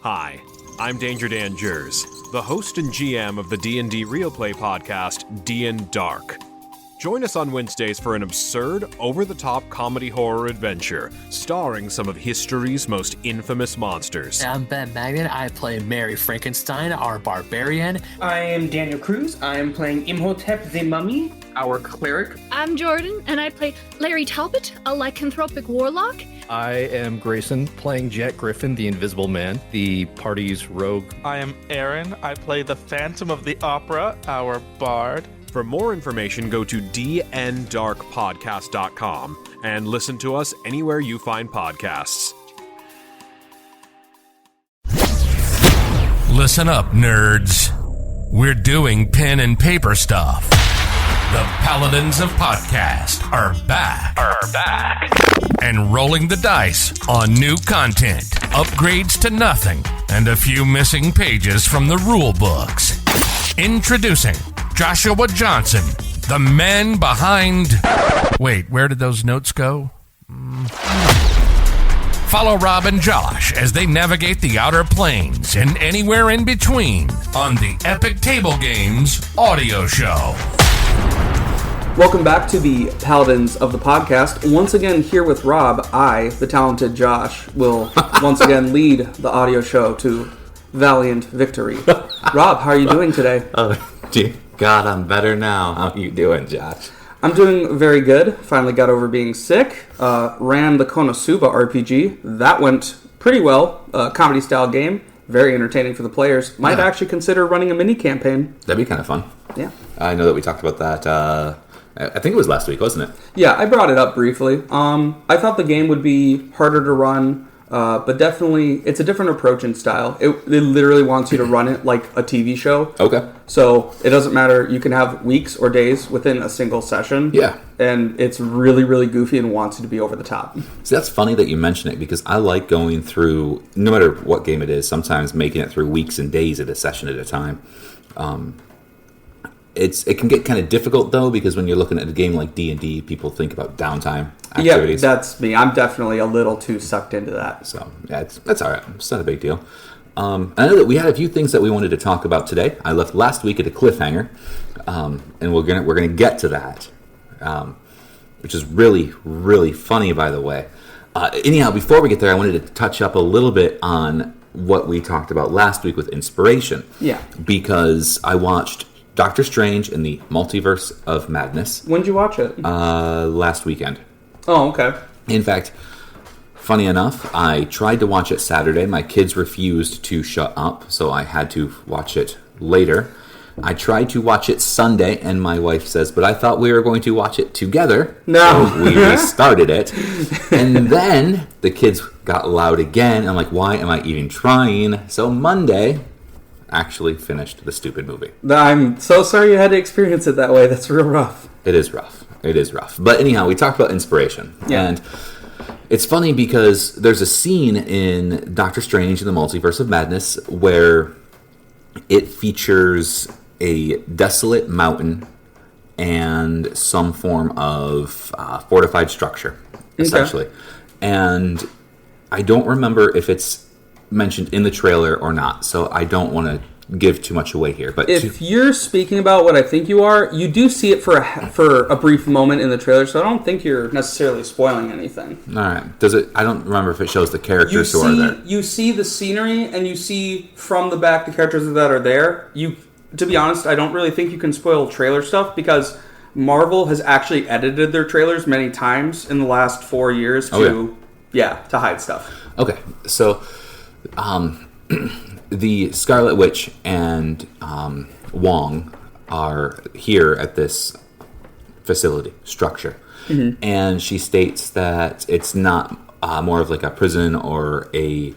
Hi, I'm Danger Dan Jers, the host and GM of the D&D Real Play podcast, D&D Dark. Join us on Wednesdays for an absurd, over-the-top comedy horror adventure, starring some of history's most infamous monsters. I'm Ben Magnet. I play Mary Frankenstein, our barbarian. I am Daniel Cruz. I am playing Imhotep the Mummy, our cleric. I'm Jordan, and I play Larry Talbot, a lycanthropic warlock. I am Grayson, playing Jack Griffin, the Invisible Man, the party's rogue. I am Aaron. I play the Phantom of the Opera, our bard. For more information, go to dndarkpodcast.com and listen to us anywhere you find podcasts. Listen up, nerds. We're doing pen and paper stuff. The Paladins of Podcast are back. And rolling the dice on new content, upgrades to nothing, and a few missing pages from the rule books. Introducing Joshua Johnson, the man behind... Wait, where did those notes go? Follow Rob and Josh as they navigate the Outer Planes and anywhere in between on the Epic Table Games audio show. Welcome back to the Paladins of the Podcast. Once again here with Rob, I, the talented Josh, will once again lead the audio show to valiant victory. Rob, how are you doing today? Dear God, I'm better now. How are you doing, Josh? I'm doing very good. Finally got over being sick. Ran the Konosuba RPG. That went pretty well. Comedy-style game. Very entertaining for the players. Might actually consider running a mini-campaign. That'd be kind of fun. Yeah. I know that we talked about that, I think it was last week, wasn't it? Yeah, I brought it up briefly. I thought the game would be harder to run, but definitely it's a different approach and style. It literally wants you to run it like a TV show. Okay. So it doesn't matter. You can have weeks or days within a single session. Yeah. And it's really, really goofy and wants you to be over the top. See, that's funny that you mention it because I like going through, no matter what game it is, sometimes making it through weeks and days at a session at a time. It can get kind of difficult, though, because when you're looking at a game like D&D, people think about downtime activities. Yeah, that's me. I'm definitely a little too sucked into that. So, yeah, that's all right. It's not a big deal. I know that we had a few things that we wanted to talk about today. I left last week at a cliffhanger, and we're gonna get to that, which is really, really funny, by the way. Anyhow, before we get there, I wanted to touch up a little bit on what we talked about last week with inspiration. Yeah. Because I watched Doctor Strange in the Multiverse of Madness. When did you watch it? Last weekend. Oh, okay. In fact, funny enough, I tried to watch it Saturday. My kids refused to shut up, so I had to watch it later. I tried to watch it Sunday, and my wife says, but I thought we were going to watch it together. No. So we restarted it. And then the kids got loud again. I'm like, why am I even trying? So Monday, actually finished the stupid movie. I'm so sorry you had to experience it that way. That's real rough. It is rough. But anyhow, we talked about inspiration. Yeah. And it's funny because there's a scene in Doctor Strange in the Multiverse of Madness where it features a desolate mountain and some form of fortified structure, essentially. Okay. And I don't remember if it's mentioned in the trailer or not, so I don't want to give too much away here. But if you're speaking about what I think you are, you do see it for a brief moment in the trailer, so I don't think you're necessarily spoiling anything. All right. Does it? I don't remember if it shows the characters who are there. You see the scenery, and you see from the back the characters that are there. To be honest, I don't really think you can spoil trailer stuff because Marvel has actually edited their trailers many times in the last 4 years to hide stuff. Okay, so the Scarlet Witch and Wong are here at this facility structure, and she states that it's not more of like a prison or a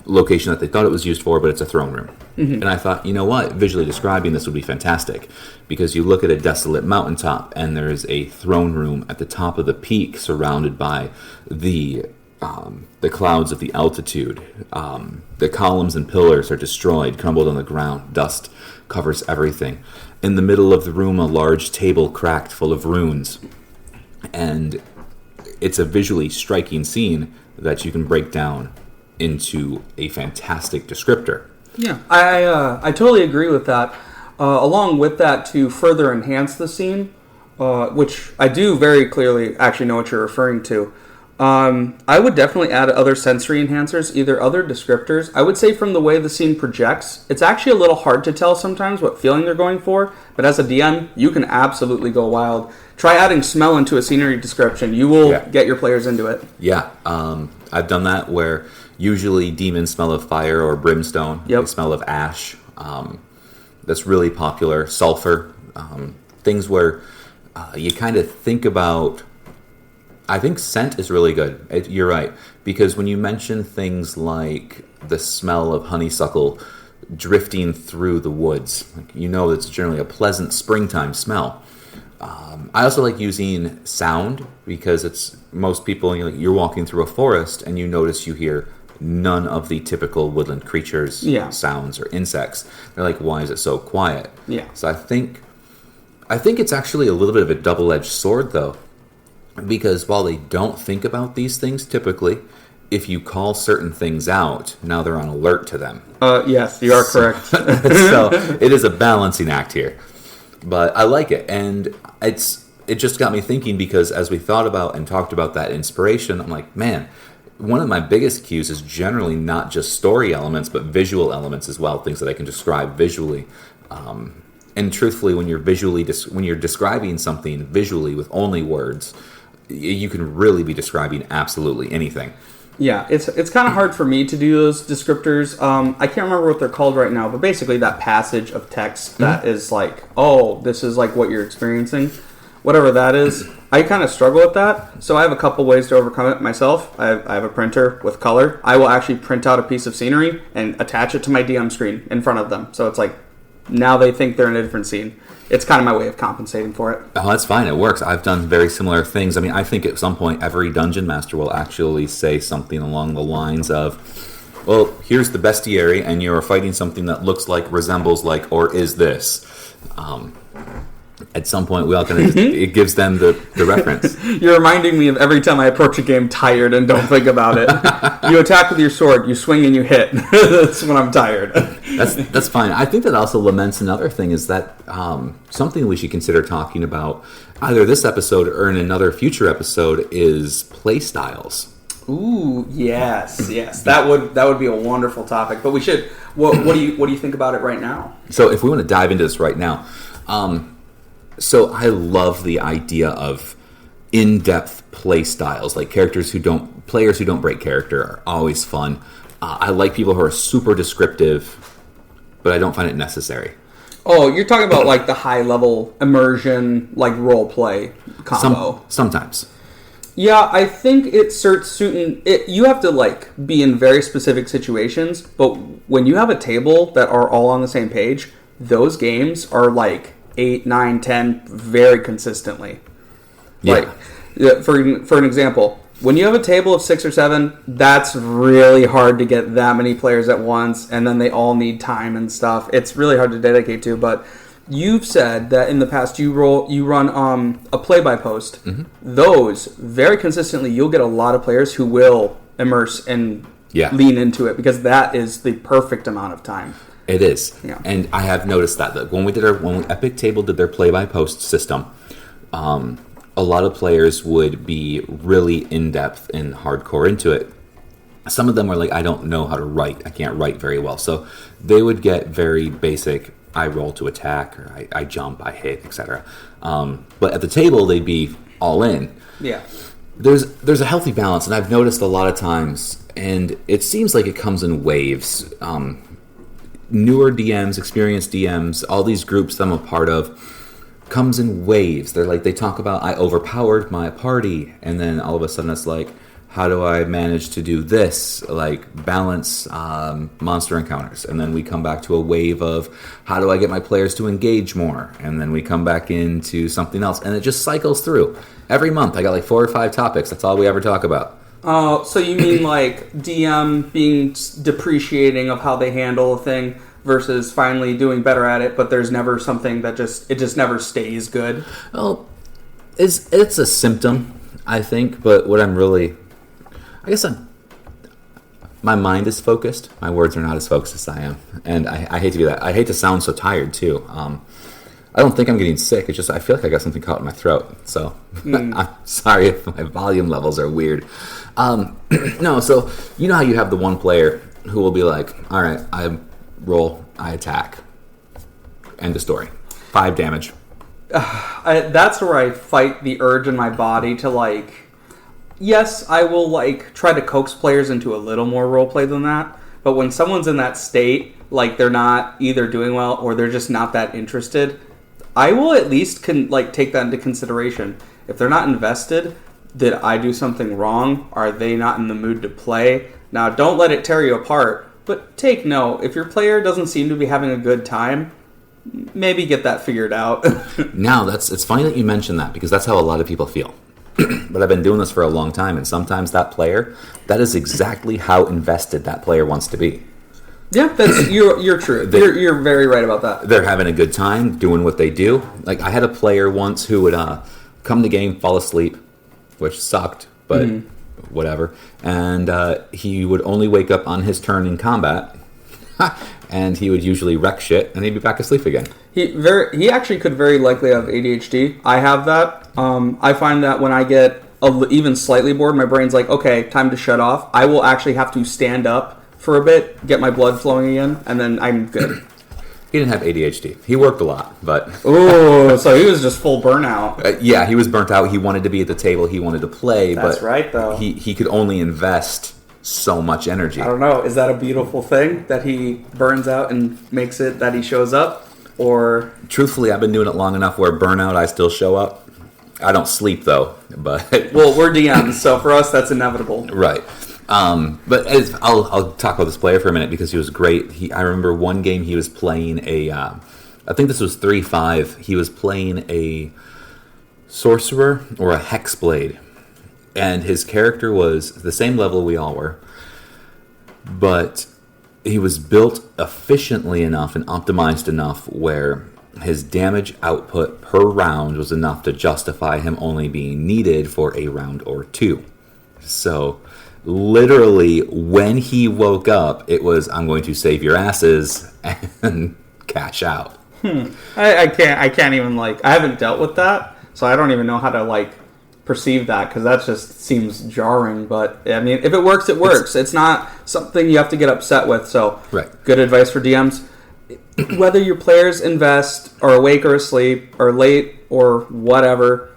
location that they thought it was used for, but it's a throne room. And I thought, you know what, visually describing this would be fantastic, because you look at a desolate mountaintop and there is a throne room at the top of the peak surrounded by the clouds of the altitude. The columns and pillars are destroyed, crumbled on the ground. Dust covers everything. In the middle of the room, a large table cracked full of runes. And it's a visually striking scene that you can break down into a fantastic descriptor. Yeah, I totally agree with that. Along with that, to further enhance the scene, which I do very clearly actually know what you're referring to, I would definitely add other sensory enhancers, either other descriptors. I would say from the way the scene projects, it's actually a little hard to tell sometimes what feeling they're going for, but as a DM, you can absolutely go wild. Try adding smell into a scenery description. You will get your players into it. Yeah, I've done that where usually demons smell of fire or brimstone. They smell of ash. That's really popular. Sulfur. Things where you kind of think about... I think scent is really good. You're right. Because when you mention things like the smell of honeysuckle drifting through the woods, you know it's generally a pleasant springtime smell. I also like using sound because it's most people, you're walking through a forest and you notice you hear none of the typical woodland creatures, sounds, or insects. They're like, why is it so quiet? Yeah. So I think it's actually a little bit of a double-edged sword, though. Because while they don't think about these things typically, if you call certain things out, now they're on alert to them. Yes, you are correct. So it is a balancing act here. But I like it. And it just got me thinking because as we thought about and talked about that inspiration, I'm like, man, one of my biggest cues is generally not just story elements, but visual elements as well, things that I can describe visually. And truthfully, when you're describing something visually with only words, you can really be describing absolutely anything. Yeah, it's kind of hard for me to do those descriptors. I can't remember what they're called right now, but basically that passage of text that is like, oh, this is like what you're experiencing, whatever that is. I kind of struggle with that, so I have a couple ways to overcome it myself. I have a printer with color. I will actually print out a piece of scenery and attach it to my DM screen in front of them. So it's like, now they think they're in a different scene. It's kind of my way of compensating for it. Oh, that's fine. It works. I've done very similar things. I mean, I think at some point every dungeon master will actually say something along the lines of, well, here's the bestiary, and you're fighting something that looks like, resembles like, or is this. At some point, we all kind of it gives them the reference. You're reminding me of every time I approach a game tired and don't think about it. You attack with your sword, you swing and you hit. That's when I'm tired. That's fine. I think that also laments another thing is that something we should consider talking about either this episode or in another future episode is play styles. Ooh, yes. That would be a wonderful topic. But we should. What do you think about it right now? So if we want to dive into this right now. So I love the idea of in-depth play styles, like players who don't break character are always fun. I like people who are super descriptive, but I don't find it necessary. Oh, you're talking about like the high-level immersion, like role play combo. Sometimes. Yeah, I think you have to like be in very specific situations, but when you have a table that are all on the same page, those games are like 8, 9, 10 very consistently. Yeah. Like, for an example, when you have a table of 6 or 7, that's really hard to get that many players at once, and then they all need time and stuff. It's really hard to dedicate to, but you've said that in the past you run a play-by-post. Mm-hmm. Those, very consistently, you'll get a lot of players who will immerse and lean into it, because that is the perfect amount of time. It is. Yeah. And I have noticed that when Epic Table did their play-by-post system, a lot of players would be really in-depth and hardcore into it. Some of them were like, I don't know how to write. I can't write very well. So they would get very basic, I roll to attack, or I jump, I hit, etc. But at the table, they'd be all in. Yeah. There's a healthy balance, and I've noticed a lot of times, and it seems like it comes in waves. Newer DMs, experienced DMs, all these groups that I'm a part of, comes in waves. They talk about, I overpowered my party, and then all of a sudden it's like, how do I manage to do this? Like, balance monster encounters. And then we come back to a wave of, how do I get my players to engage more? And then we come back into something else. And it just cycles through. Every month I got like 4 or 5 topics. That's all we ever talk about. Oh, so you mean like DM being depreciating of how they handle a thing versus finally doing better at it, but there's never something that just never stays good? Well, it's a symptom, I think, but what I'm really... I guess my mind is focused. My words are not as focused as I am, and I hate to do that. I hate to sound so tired too. I don't think I'm getting sick. It's just I feel like I got something caught in my throat. So I'm sorry if my volume levels are weird. No, so you know how you have the one player who will be like, all right, I roll, I attack. End of story. 5 damage. That's where I fight the urge in my body to like... Yes, I will like try to coax players into a little more roleplay than that. But when someone's in that state, like they're not either doing well or they're just not that interested, I will at least take that into consideration. If they're not invested, did I do something wrong? Are they not in the mood to play? Now, don't let it tear you apart, but take note. If your player doesn't seem to be having a good time, maybe get that figured out. Now, it's funny that you mention that because that's how a lot of people feel. But I've been doing this for a long time, and sometimes that is exactly how invested that player wants to be. Yeah, you're true. You're very right about that. They're having a good time doing what they do. Like I had a player once who would come to game, fall asleep, which sucked, but whatever. And he would only wake up on his turn in combat, and he would usually wreck shit, and he'd be back asleep again. He actually could very likely have ADHD. I have that. I find that when I get even slightly bored, my brain's like, okay, time to shut off. I will actually have to stand up for a bit, get my blood flowing again, and then I'm good. He didn't have ADHD. He worked a lot, but... Oh, so he was just full burnout. Yeah, he was burnt out. He wanted to be at the table. He wanted to play. That's but right, though. He could only invest so much energy. I don't know. Is that a beautiful thing that he burns out and makes it that he shows up? Or... Truthfully, I've been doing it long enough where burnout, I still show up. I don't sleep, though. But well, we're DMs, so for us, that's inevitable. Right. But I'll talk about this player for a minute because he was great. I remember one game he was playing I think this was 3-5. He was playing a sorcerer or a hexblade, and his character was the same level we all were, but he was built efficiently enough and optimized enough where his damage output per round was enough to justify him only being needed for a round or 2. So literally, when he woke up, it was, I'm going to save your asses and cash out. I can't even, I haven't dealt with that, so I don't even know how to, perceive that, because that just seems jarring, but, I mean, if it works, it works. It's not something you have to get upset with, so right. Good advice for DMs. Whether your players invest, or awake or asleep, or late, or whatever,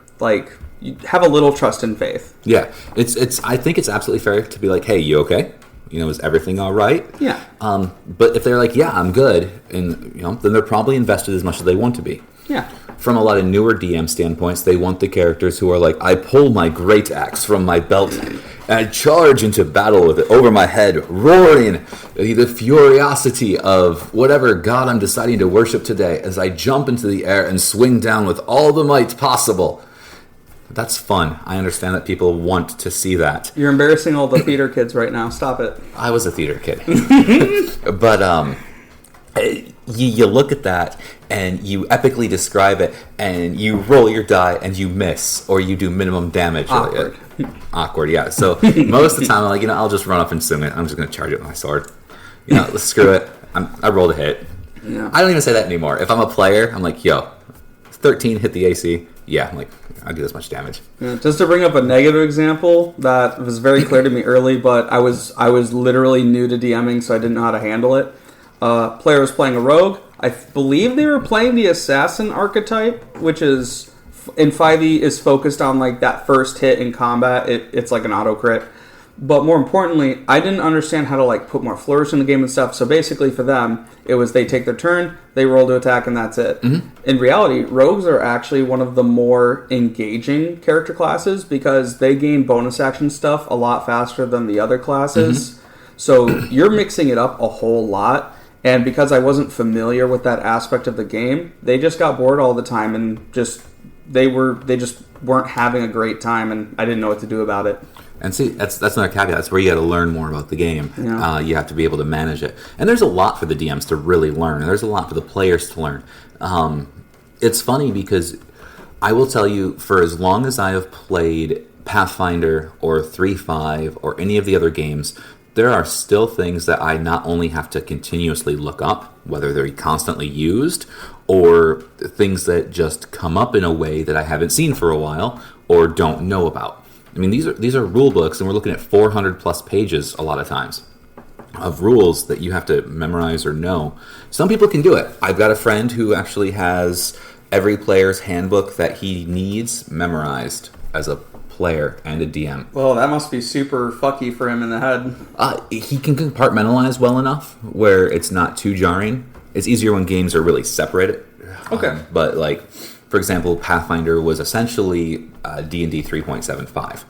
you have a little trust and faith. Yeah, it's. I think it's absolutely fair to be like, "Hey, you okay? Is everything all right?" Yeah. But if they're like, "Yeah, I'm good," and then they're probably invested as much as they want to be. Yeah. From a lot of newer DM standpoints, they want the characters who are like, "I pull my great axe from my belt and I charge into battle with it over my head, roaring the furiosity of whatever god I'm deciding to worship today as I jump into the air and swing down with all the might possible." That's fun. I understand that people want to see that. You're embarrassing all the theater kids right now. Stop it. I was a theater kid. But you look at that and you epically describe it and you roll your die and you miss or you do minimum damage. Awkward. Awkward, yeah. So most of the time I'm like, I'll just run up and swing it. I'm just going to charge it with my sword. Screw it. I rolled a hit. Yeah. I don't even say that anymore. If I'm a player, I'm like, 13 hit the AC. Yeah, I'm like, I do this much damage. Yeah, just to bring up a negative example that was very clear to me early, but I was literally new to DMing, so I didn't know how to handle it. Player was playing a rogue. I believe they were playing the assassin archetype, which is in 5e is focused on that first hit in combat. It's like an auto crit. But more importantly, I didn't understand how to put more flourish in the game and stuff. So basically for them, it was they take their turn, they roll to attack, and that's it. Mm-hmm. In reality, rogues are actually one of the more engaging character classes because they gain bonus action stuff a lot faster than the other classes. Mm-hmm. So you're mixing it up a whole lot. And because I wasn't familiar with that aspect of the game, they just got bored all the time and they just weren't having a great time, and I didn't know what to do about it. And see, that's another caveat. That's where you got to learn more about the game. Yeah. You have to be able to manage it. And there's a lot for the DMs to really learn. And there's a lot for the players to learn. It's funny because I will tell you, for as long as I have played Pathfinder or 3.5 or any of the other games, there are still things that I not only have to continuously look up, whether they're constantly used, or things that just come up in a way that I haven't seen for a while or don't know about. I mean, these are rule books, and we're looking at 400 plus pages a lot of times of rules that you have to memorize or know. Some people can do it. I've got a friend who actually has every player's handbook that he needs memorized as a player and a DM. Well, that must be super fucky for him in the head. He can compartmentalize well enough where it's not too jarring. It's easier when games are really separated. Okay. But like, for example, Pathfinder was essentially D&D 3.75.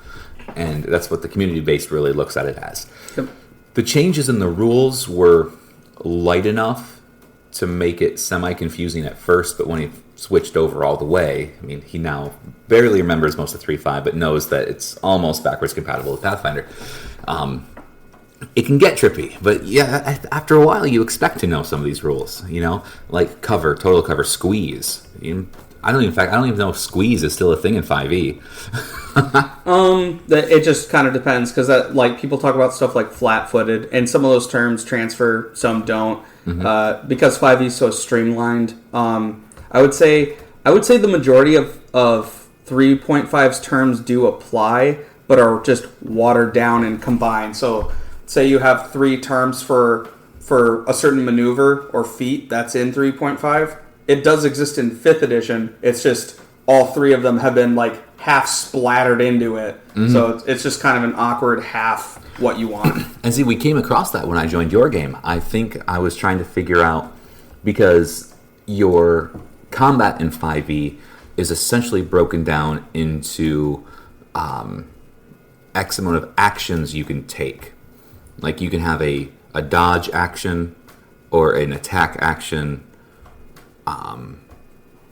And that's what the community base really looks at it as. Yep. The changes in the rules were light enough to make it semi-confusing at first, but when he switched over all the way, I mean, he now barely remembers most of 3.5, but knows that it's almost backwards compatible with Pathfinder. It can get trippy, but yeah, after a while, you expect to know some of these rules, you know? Like cover, total cover, squeeze. I don't even know if squeeze is still a thing in 5e. It just kind of depends, because like people talk about stuff like flat-footed, and some of those terms transfer, some don't. Because 5e is so streamlined. I would say the majority of 3.5's terms do apply, but are just watered down and combined. So, say you have 3 terms for a certain maneuver or feat that's in 3.5. It does exist in 5th edition. It's just all 3 of them have been like half splattered into it. So it's just kind of an awkward half what you want. And see, we came across that when I joined your game. I think I was trying to figure out, because your combat in 5e is essentially broken down into X amount of actions you can take. Like you can have a dodge action or an attack action.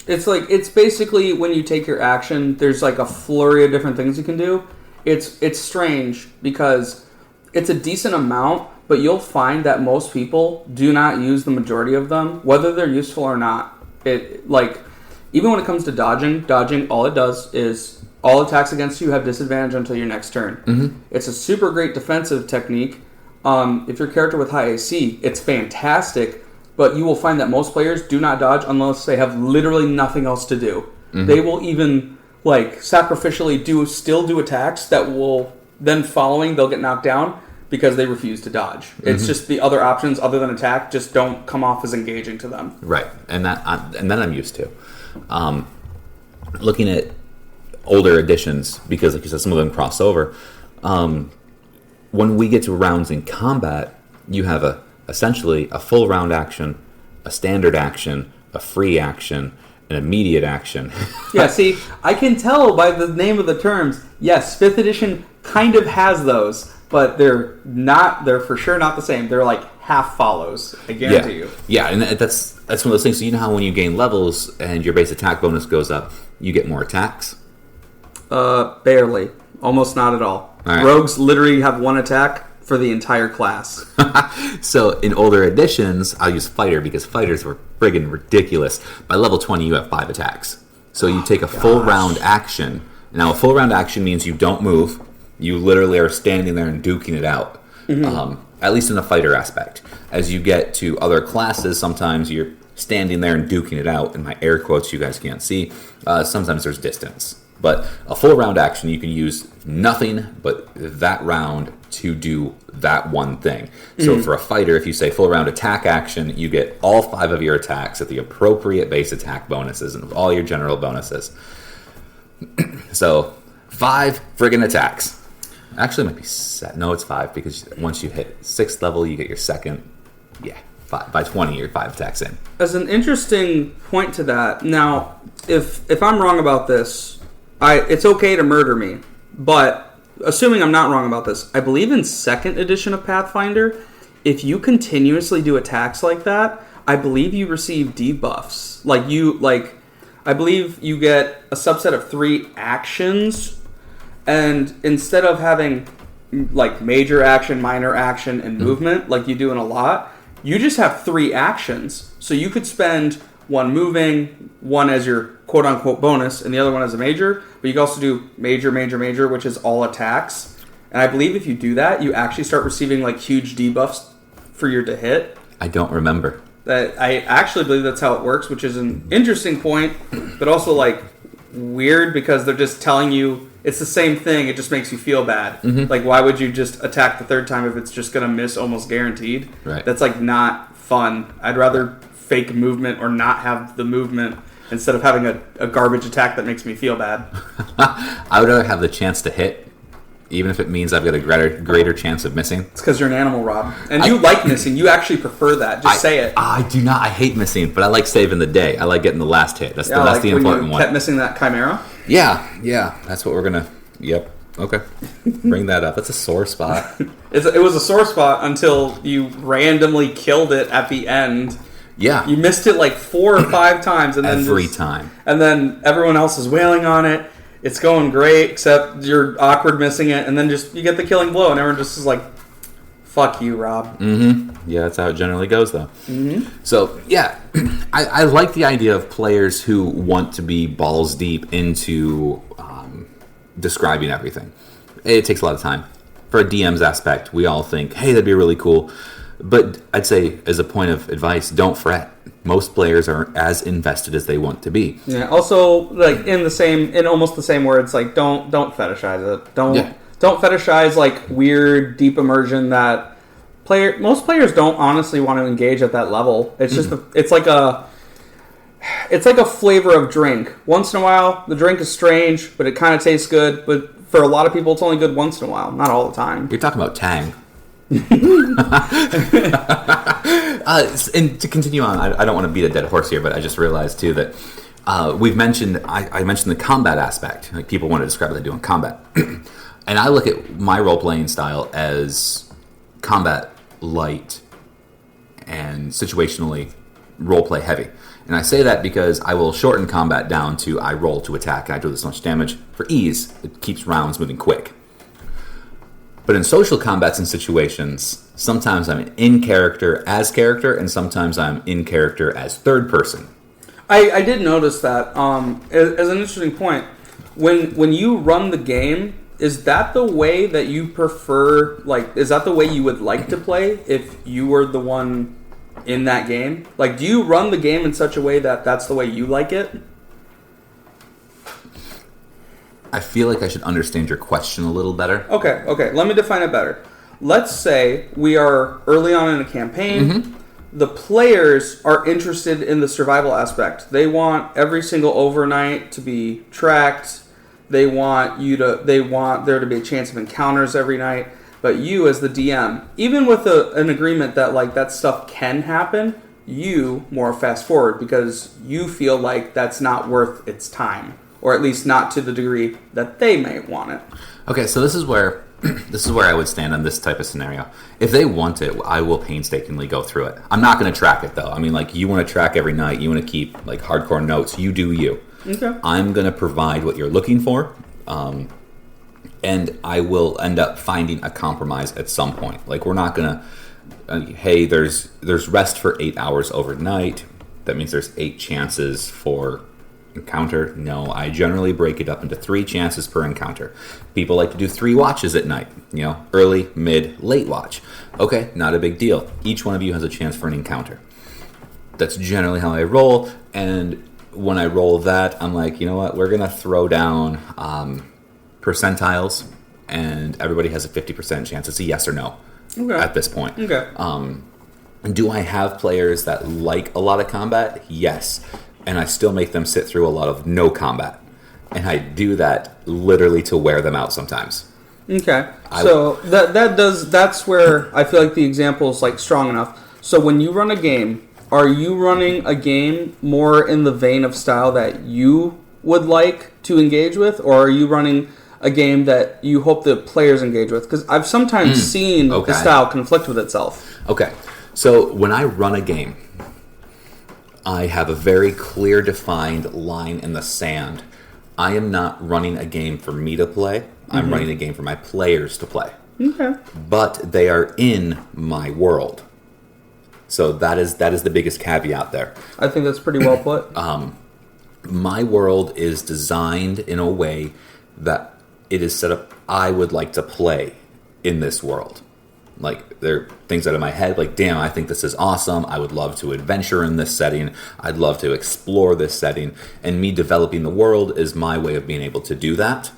It's basically when you take your action, there's like a flurry of different things you can do. It's strange because it's a decent amount, but you'll find that most people do not use the majority of them, whether they're useful or not. Even when it comes to dodging, all it does is all attacks against you have disadvantage until your next turn. It's a super great defensive technique. If your character with high AC, it's fantastic, but you will find that most players do not dodge unless they have literally nothing else to do. They will even sacrificially still do attacks that will then they'll get knocked down because they refuse to dodge. It's just the other options other than attack just don't come off as engaging to them. Right, and that I'm used to. Looking at older editions, because like you said, some of them cross over. When we get to rounds in combat, you have essentially a full round action, a standard action, a free action, an immediate action. Yeah, see, I can tell by the name of the terms. Yes, 5th edition kind of has those, but they're for sure not the same. They're like half follows, I guarantee you. Yeah, and that's one of those things. So you know how when you gain levels and your base attack bonus goes up, you get more attacks? Barely. Almost not at all. Right. Rogues literally have 1 attack for the entire class. So in older editions, I'll use fighter because fighters were friggin' ridiculous. By level 20, you have 5 attacks. So you take a full round action. Now, a full round action means you don't move. You literally are standing there and duking it out. At least in the fighter aspect. As you get to other classes, sometimes you're standing there and duking it out. In my air quotes, you guys can't see. Sometimes there's distance. But a full round action, you can use nothing but that round to do that one thing. So for a fighter, if you say full round attack action, you get all 5 of your attacks at the appropriate base attack bonuses and all your general bonuses. So 5 friggin' attacks. Actually, it might be no, it's 5 because once you hit 6th level, you get your second. Yeah, 5. By 20, you're 5 attacks in. As an interesting point to that, now, if I'm wrong about this, it's okay to murder me, but assuming I'm not wrong about this, I believe in 2nd edition of Pathfinder, if you continuously do attacks like that, I believe you receive debuffs. I believe you get a subset of 3 actions, and instead of having major action, minor action, and movement like you do in a lot, you just have 3 actions. So you could spend 1 moving, 1 as your quote-unquote bonus, and the other one as a major, but you can also do major, which is all attacks, And I believe if you do that, you actually start receiving like huge debuffs for your to hit. I don't remember. That I actually believe that's how it works, which is an interesting point, but also like weird because they're just telling you it's the same thing. It just makes you feel bad. Like, why would you just attack the third time if it's just gonna miss almost guaranteed? Right. That's like not fun. I'd rather fake movement or not have the movement instead of having a garbage attack that makes me feel bad. I would rather have the chance to hit. Even if it means I've got a greater chance of missing. It's because you're an animal, Rob. And you like missing. You actually prefer that. Just say it. I do not. I hate missing, but I like saving the day. I like getting the last hit. That's like the important one. Kept missing that chimera? Yeah. That's what we're going to... Yep. Okay. Bring that up. That's a sore spot. It was a sore spot until you randomly killed it at the end. Yeah. You missed it like 4 or 5 times. And then Every time. And then everyone else is wailing on it. It's going great, except you're awkward missing it, and then just you get the killing blow, and everyone just is like, "Fuck you, Rob." Yeah, that's how it generally goes, though. So, yeah, I like the idea of players who want to be balls deep into describing everything. It takes a lot of time. For a DM's aspect, we all think, "Hey, that'd be really cool," but I'd say, as a point of advice, don't fret. Most players are as invested as they want to be. Yeah. Also, like in almost the same words, like don't fetishize it. Don't fetishize like weird deep immersion that most players don't honestly want to engage at that level. It's just it's like a flavor of drink. Once in a while, the drink is strange, but it kind of tastes good. But for a lot of people, it's only good once in a while, not all the time. You're talking about Tang. And to continue on, I don't want to beat a dead horse here, but I just realized too that we've mentioned I mentioned the combat aspect. Like, people want to describe what they do in combat, and I look at my role playing style as combat light and situationally role play heavy. And I say that because I will shorten combat down to I roll to attack. I do this much damage for ease. It keeps rounds moving quick. But in social combats and situations, sometimes I'm in character, and sometimes I'm in character as third person. I did notice that as an interesting point. When you run the game, is that the way that you prefer? Like, is that the way you would like to play if you were the one in that game? Like, do you run the game in such a way that that's the way you like it? I feel like I should understand your question a little better. Okay. Let me define it better. Let's say we are early on in a campaign. The players are interested in the survival aspect. They want every single overnight to be tracked. They want there to be a chance of encounters every night. But you, as the DM, even with an agreement that like that stuff can happen, you more fast forward because you feel like that's not worth its time. Or at least not to the degree that they may want it. Okay, so this is where I would stand on this type of scenario. If they want it, I will painstakingly go through it. I'm not going to track it, though. I mean, like, you want to track every night. You want to keep, like, hardcore notes. You do you. Okay. I'm going to provide what you're looking for, and I will end up finding a compromise at some point. Like, we're not going to, hey, there's rest for 8 hours overnight. That means there's 8 chances for encounter. No, I generally break it up into 3 chances per encounter. People like to do 3 watches at night, early, mid, late watch. Okay, not a big deal. Each one of you has a chance for an encounter. That's generally how I roll, and when I roll that, I'm like, you know what, we're gonna throw down percentiles, and everybody has a 50% chance. It's a yes or no at this point. Okay. Do I have players that like a lot of combat? Yes. And I still make them sit through a lot of no combat. And I do that literally to wear them out sometimes. Okay. So that's where I feel like the example is like strong enough. So when you run a game, are you running a game more in the vein of style that you would like to engage with? Or are you running a game that you hope the players engage with? Because I've sometimes seen the style conflict with itself. Okay. So when I run a game, I have a very clear defined line in the sand. I am not running a game for me to play. I'm running a game for my players to play. Okay. But they are in my world. So that is the biggest caveat there. I think that's pretty well put. My world is designed in a way that it is set up I would like to play in this world. Like, there are things out of my head, like, damn, I think this is awesome. I would love to adventure in this setting. I'd love to explore this setting. And me developing the world is my way of being able to do that.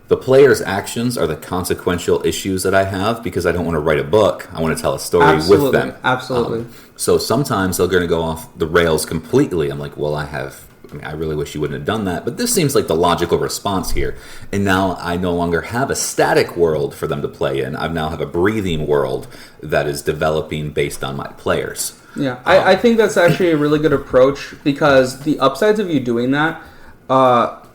The player's actions are the consequential issues that I have because I don't want to write a book. I want to tell a story with them. Absolutely. So sometimes they're going to go off the rails completely. I'm like, well, I really wish you wouldn't have done that. But this seems like the logical response here. And now I no longer have a static world for them to play in. I now have a breathing world that is developing based on my players. Yeah, I think that's actually a really good approach because the upsides of you doing that,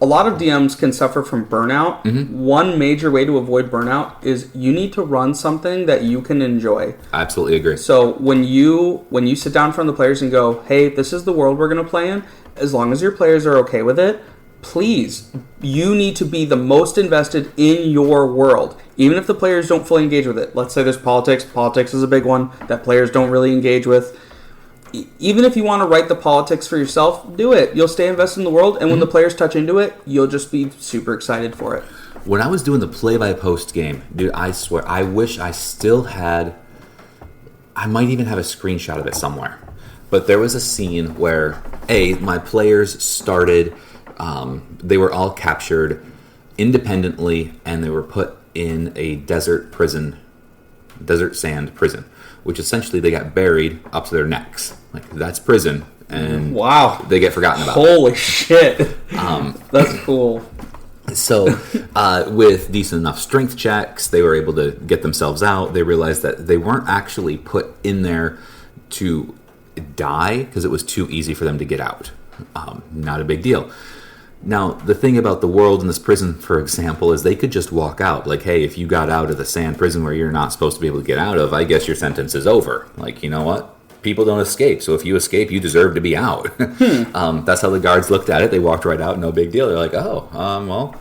a lot of DMs can suffer from burnout. Mm-hmm. One major way to avoid burnout is you need to run something that you can enjoy. I absolutely agree. So when you sit down in front of the players and go, hey, this is the world we're going to play in, as long as your players are okay with it, please, you need to be the most invested in your world. Even if the players don't fully engage with it. Let's say there's politics. Politics is a big one that players don't really engage with. Even if you want to write the politics for yourself, do it. You'll stay invested in the world, and when the players touch into it, you'll just be super excited for it. When I was doing the play-by-post game, dude, I swear, I wish I still had... I might even have a screenshot of it somewhere. But there was a scene where, my players started... they were all captured independently, and they were put in a desert sand prison, which essentially they got buried up to their necks. Like, that's prison, and wow, they get forgotten about. Holy shit. That's cool. So, with decent enough strength checks, they were able to get themselves out. They realized that they weren't actually put in there to die because it was too easy for them to get out. Not a big deal. Now, the thing about the world in this prison, for example, is they could just walk out. Like, hey, if you got out of the sand prison where you're not supposed to be able to get out of, I guess your sentence is over. Like, you know what? People don't escape. So if you escape, you deserve to be out. That's how the guards looked at it. They walked right out. No big deal. They're like, well,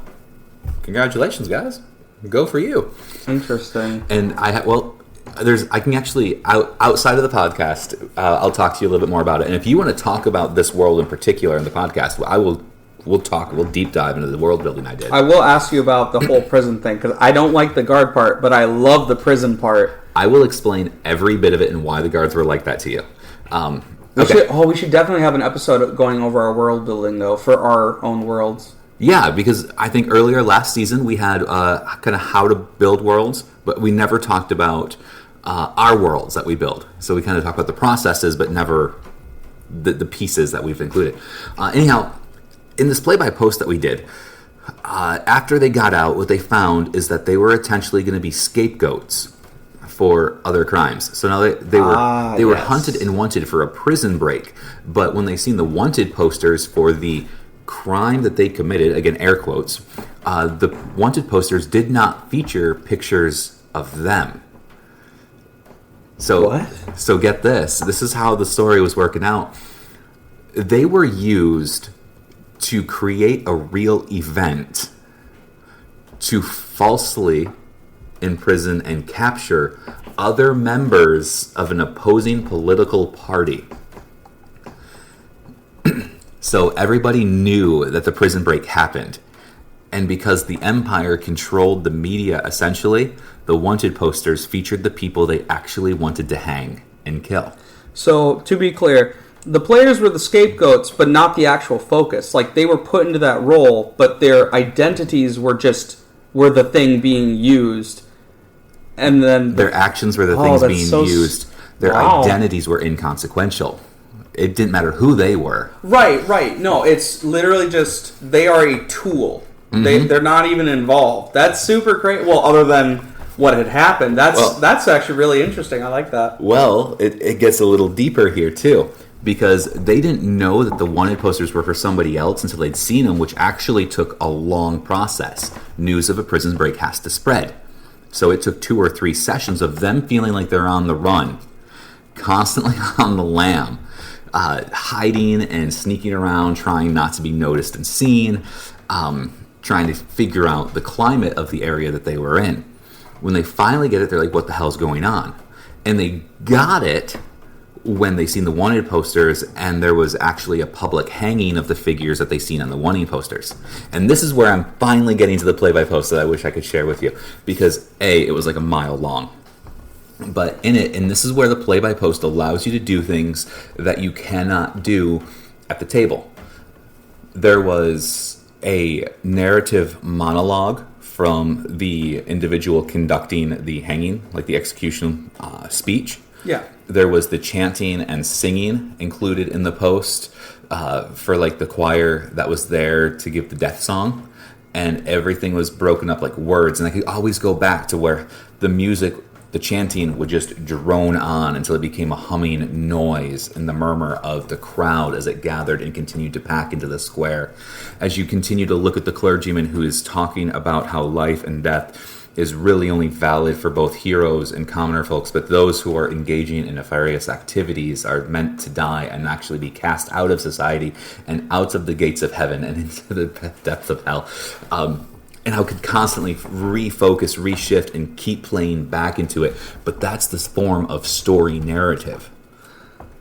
congratulations, guys. Go for you. Interesting. And I can actually, outside of the podcast, I'll talk to you a little bit more about it. And if you want to talk about this world in particular in the podcast, we'll deep dive into the world building I did. I will ask you about the whole prison thing, because I don't like the guard part, but I love the prison part. I will explain every bit of it and why the guards were like that to you. We should definitely have an episode going over our world building, though, for our own worlds. Yeah, because I think earlier last season we had kind of how to build worlds, but we never talked about our worlds that we build. So we kind of talked about the processes, but never the pieces that we've included. Anyhow, in this play-by-post that we did, after they got out, what they found is that they were potentially going to be scapegoats for other crimes. So now they were hunted and wanted for a prison break. But when they seen the wanted posters for the crime that they committed, again, air quotes, the wanted posters did not feature pictures of them. So, what? So get this. This is how the story was working out. They were used to create a real event to falsely imprison and capture other members of an opposing political party. So everybody knew that the prison break happened. And because the Empire controlled the media, essentially, the wanted posters featured the people they actually wanted to hang and kill. So, to be clear, the players were the scapegoats, but not the actual focus. Like, they were put into that role, but their identities were the thing being used. And then their actions were the things being used. Their identities were inconsequential. It didn't matter who they were. Right. No, it's literally just, they are a tool. Mm-hmm. They're not even involved. That's super great. Well, other than what had happened. That's actually really interesting. I like that. Well, it gets a little deeper here, too. Because they didn't know that the wanted posters were for somebody else until they'd seen them, which actually took a long process. News of a prison break has to spread. So it took 2 or 3 sessions of them feeling like they're on the run, constantly on the lam, hiding and sneaking around, trying not to be noticed and seen, trying to figure out the climate of the area that they were in. When they finally get it, they're like, what the hell's going on? And they got it when they seen the wanted posters, and there was actually a public hanging of the figures that they seen on the wanting posters. And this is where I'm finally getting to the play-by-post that I wish I could share with you, because it was like a mile long. But in it, and this is where the play-by-post allows you to do things that you cannot do at the table. There was a narrative monologue from the individual conducting the hanging, like the execution speech. Yeah. There was the chanting and singing included in the post for like the choir that was there to give the death song. And everything was broken up like words. And I could always go back to where the music, the chanting would just drone on until it became a humming noise and the murmur of the crowd as it gathered and continued to pack into the square. As you continue to look at the clergyman who is talking about how life and death is really only valid for both heroes and commoner folks, but those who are engaging in nefarious activities are meant to die and actually be cast out of society and out of the gates of heaven and into the depths of hell. And how it could constantly refocus, reshift, and keep playing back into it. But that's this form of story narrative.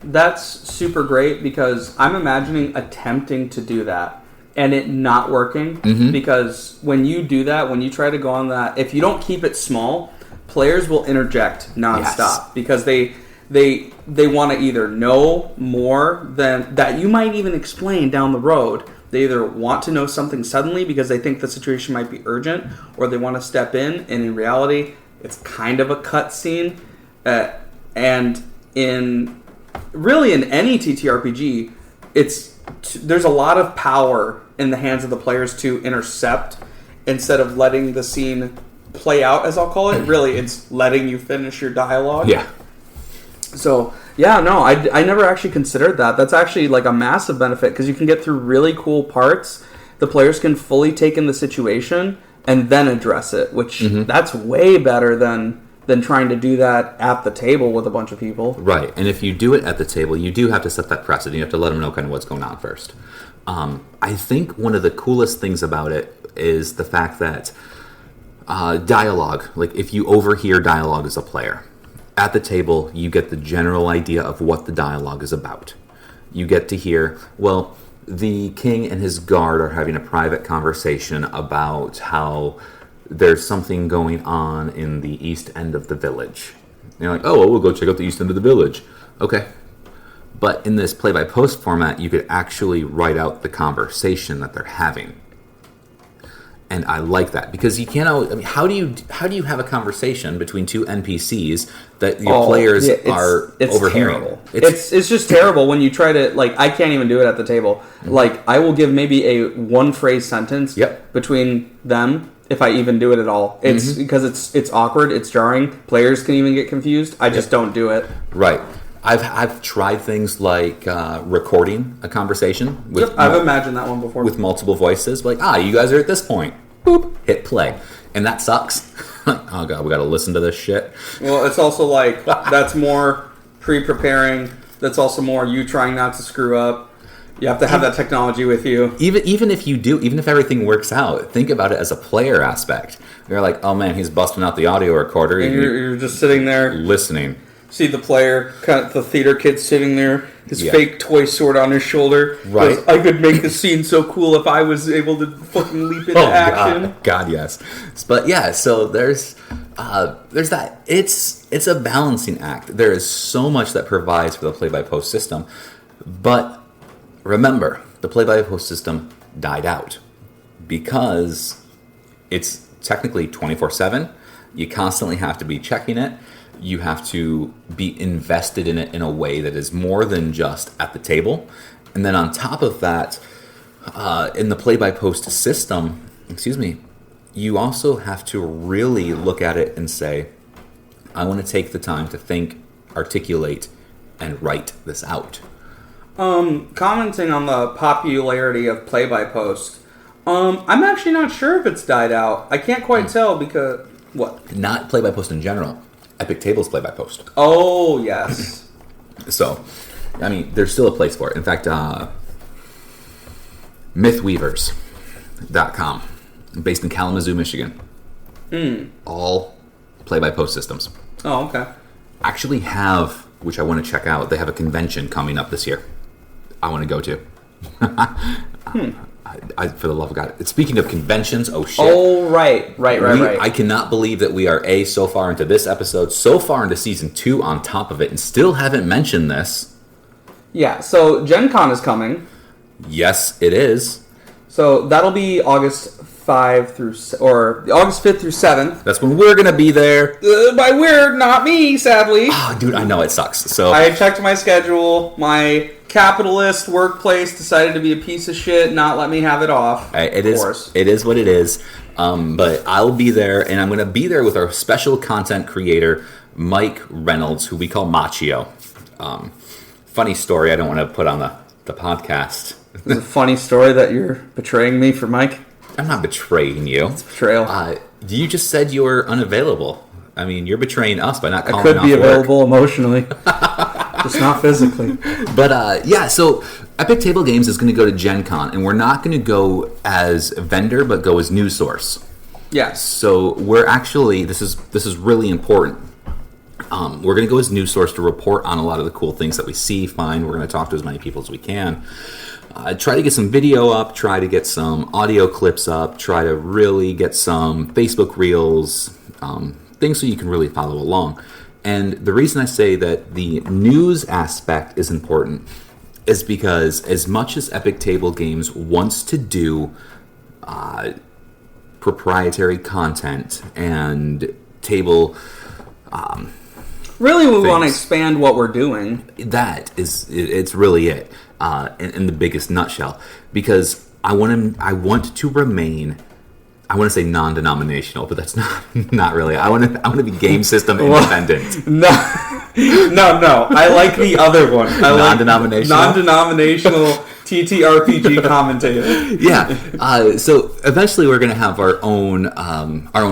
That's super great, because I'm imagining attempting to do that and it not working. Because when you do that, when you try to go on that, if you don't keep it small, players will interject nonstop. Yes. Because they want to either know more than that you might even explain down the road. They either want to know something suddenly because they think the situation might be urgent, or they want to step in, and in reality, it's kind of a cutscene. And in any TTRPG, there's a lot of power in the hands of the players to intercept instead of letting the scene play out, as I'll call it. Really, it's letting you finish your dialogue. Yeah. So, yeah, no, I never actually considered that. That's actually like a massive benefit, because you can get through really cool parts. The players can fully take in the situation and then address it, which that's way better than trying to do that at the table with a bunch of people. Right, and if you do it at the table, you do have to set that precedent. You have to let them know kind of what's going on first. I think one of the coolest things about it is the fact that dialogue, like if you overhear dialogue as a player, at the table, you get the general idea of what the dialogue is about. You get to hear, well, the king and his guard are having a private conversation about how there's something going on in the east end of the village. And you're like, oh, well, we'll go check out the east end of the village. Okay. But in this play-by-post format, you could actually write out the conversation that they're having. And I like that, because you can't always, I mean, how do you have a conversation between two NPCs that your players are overhearing? Terrible. It's just terrible when you try to, like, I can't even do it at the table. Like, I will give maybe a one phrase sentence between them, if I even do it at all. It's because it's awkward, it's jarring. Players can even get confused. I just don't do it. Right. I've tried things like recording a conversation. I've imagined that one before. With multiple voices. Like, you guys are at this point. Boop. Hit play. And that sucks. Oh, God, we got to listen to this shit. Well, it's also like, that's more pre-preparing. That's also more you trying not to screw up. You have to have that technology with you. Even if you do, even if everything works out, think about it as a player aspect. You're like, oh, man, he's busting out the audio recorder. And you're just sitting there. Listening. See the player, kind of the theater kid sitting there, his fake toy sword on his shoulder. Right. I could make the scene so cool if I was able to fucking leap into action. God, yes. But yeah, so there's that. It's a balancing act. There is so much that provides for the play-by-post system. But remember, the play-by-post system died out because it's technically 24/7. You constantly have to be checking it. You have to be invested in it in a way that is more than just at the table. And then on top of that, in the play-by-post system, you also have to really look at it and say, I want to take the time to think, articulate, and write this out. Commenting on the popularity of play-by-post, I'm actually not sure if it's died out. I can't quite tell because... What? Not play-by-post in general. Epic Tables play-by-post. Oh, yes. So, I mean, there's still a place for it. In fact, mythweavers.com, based in Kalamazoo, Michigan. All play-by-post systems. Oh, okay. Actually have which I want to check out. They have a convention coming up this year. I want to go to. For the love of God. Speaking of conventions, oh shit. Oh, right. I cannot believe that we are so far into this episode, so far into season 2 on top of it, and still haven't mentioned this. Yeah, so Gen Con is coming. Yes, it is. So that'll be August 5th through 7th. That's when we're gonna be there. By we're, not me, sadly. Oh, dude, I know it sucks. So I checked my schedule. My capitalist workplace decided to be a piece of shit, not let me have it off. It is what it is. But I'll be there, and I'm gonna be there with our special content creator, Mike Reynolds, who we call Machio. Funny story. I don't want to put on the podcast. It's a funny story that you're betraying me for Mike. I'm not betraying you. It's betrayal. You just said you were unavailable. I mean, you're betraying us by not calling I could be off available emotionally, just not physically. But so Epic Table Games is going to go to Gen Con, and we're not going to go as a vendor, but go as news source. Yes. So we're actually this is really important. We're going to go as news source to report on a lot of the cool things that we see, find. We're going to talk to as many people as we can. Try to get some video up, try to get some audio clips up, try to really get some Facebook Reels, things so you can really follow along. And the reason I say that the news aspect is important is because as much as Epic Table Games wants to do proprietary content and table... really, we want to expand what we're doing. It's really it. In the biggest nutshell, because I want to remain. I want to say non-denominational, but that's not really. I want to be game system independent. No. I like the other one. Non-denominational. Non-denominational TTRPG commentator. Yeah. So eventually, we're going to have our own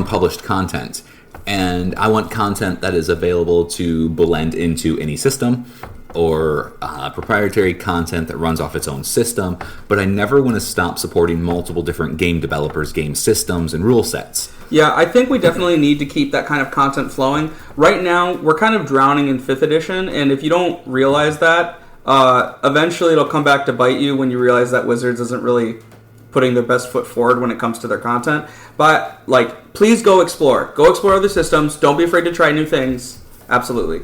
published content. And I want content that is available to blend into any system, or proprietary content that runs off its own system, but I never want to stop supporting multiple different game developers, game systems, and rule sets. Yeah, I think we definitely need to keep that kind of content flowing. Right now, we're kind of drowning in 5th edition, and if you don't realize that, eventually it'll come back to bite you when you realize that Wizards isn't really putting their best foot forward when it comes to their content. But, please go explore. Go explore other systems. Don't be afraid to try new things. Absolutely.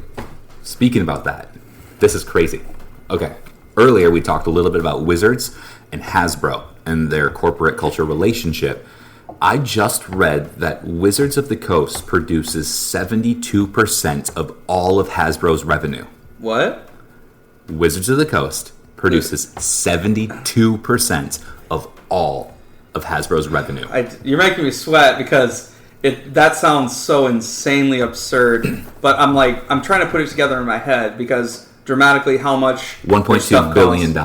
Speaking about that, this is crazy. Okay, earlier we talked a little bit about Wizards and Hasbro and their corporate culture relationship. I just read that Wizards of the Coast produces 72% of all of Hasbro's revenue. What? Wizards of the Coast produces 72% of all of Hasbro's revenue. You're making me sweat because that sounds so insanely absurd. But I'm trying to put it together in my head because dramatically how much $1.2 billion.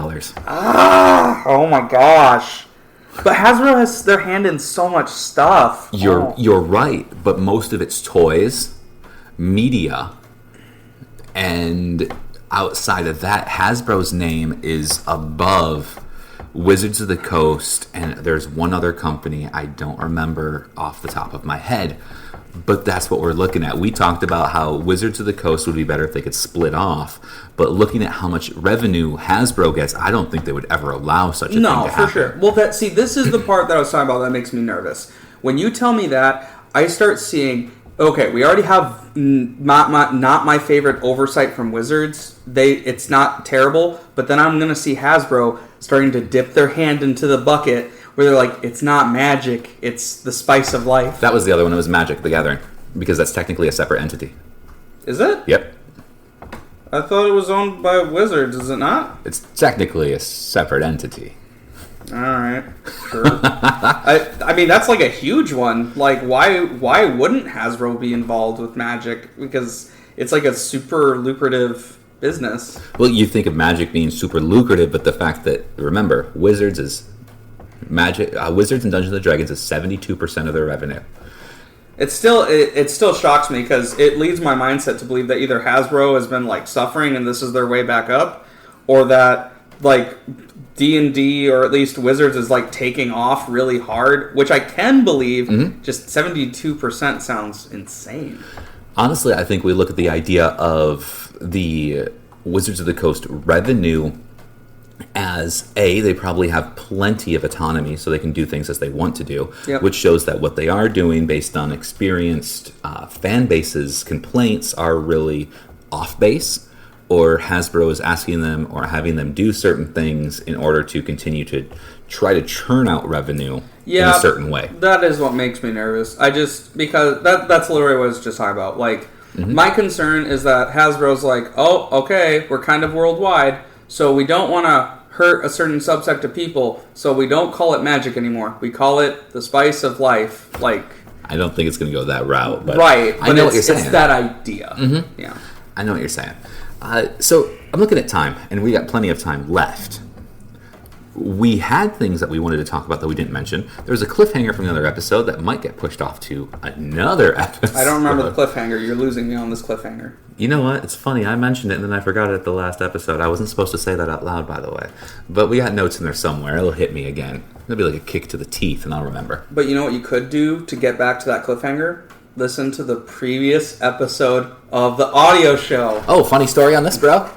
Oh my gosh. But Hasbro has their hand in so much stuff. You're right, but most of it's toys, media, and outside of that, Hasbro's name is above Wizards of the Coast, and there's one other company I don't remember off the top of my head, but that's what we're looking at. We talked about how Wizards of the Coast would be better if they could split off, but looking at how much revenue Hasbro gets, I don't think they would ever allow such a thing to happen. No, for sure. Well, this is the part that I was talking about that makes me nervous. When you tell me that, I start seeing, okay, we already have not my favorite oversight from Wizards. It's not terrible, but then I'm going to see Hasbro starting to dip their hand into the bucket where they're like, it's not Magic, it's the spice of life. That was the other one. It was Magic the Gathering, because that's technically a separate entity. Is it? Yep. I thought it was owned by Wizards, is it not? It's technically a separate entity. Alright, sure. I mean, that's a huge one. Why wouldn't Hasbro be involved with Magic? Because it's a super lucrative business. Well, you think of Magic being super lucrative, but the fact that, remember, Wizards and Dungeons & Dragons is 72% of their revenue. It still shocks me because it leads my mindset to believe that either Hasbro has been suffering and this is their way back up, or that D&D or at least Wizards is taking off really hard, which I can believe. Mm-hmm. Just 72% sounds insane. Honestly, I think we look at the idea of the Wizards of the Coast revenue as they probably have plenty of autonomy, so they can do things as they want to do, which shows that what they are doing based on experienced fan bases' complaints are really off base, or Hasbro is asking them or having them do certain things in order to continue to try to churn out revenue in a certain way. That is what makes me nervous. Because that's literally what I was just talking about. Like, my concern is that Hasbro's like, oh, okay, we're kind of worldwide, so we don't want to hurt a certain subsect of people, so we don't call it magic anymore. We call it the spice of life. Like, I don't think it's going to go that route. But right, I know what you're saying. It's that idea. Yeah, I know what you're saying. So I'm looking at time, and we got plenty of time left. We had things that we wanted to talk about that we didn't mention. There was a cliffhanger from the other episode that might get pushed off to another episode. I don't remember the cliffhanger. You're losing me on this cliffhanger. You know what? It's funny. I mentioned it, and then I forgot it at the last episode. I wasn't supposed to say that out loud, by the way. But we got notes in there somewhere. It'll hit me again. It'll be like a kick to the teeth, and I'll remember. But you know what you could do to get back to that cliffhanger? Listen to the previous episode of the audio show. Oh, funny story on this, bro.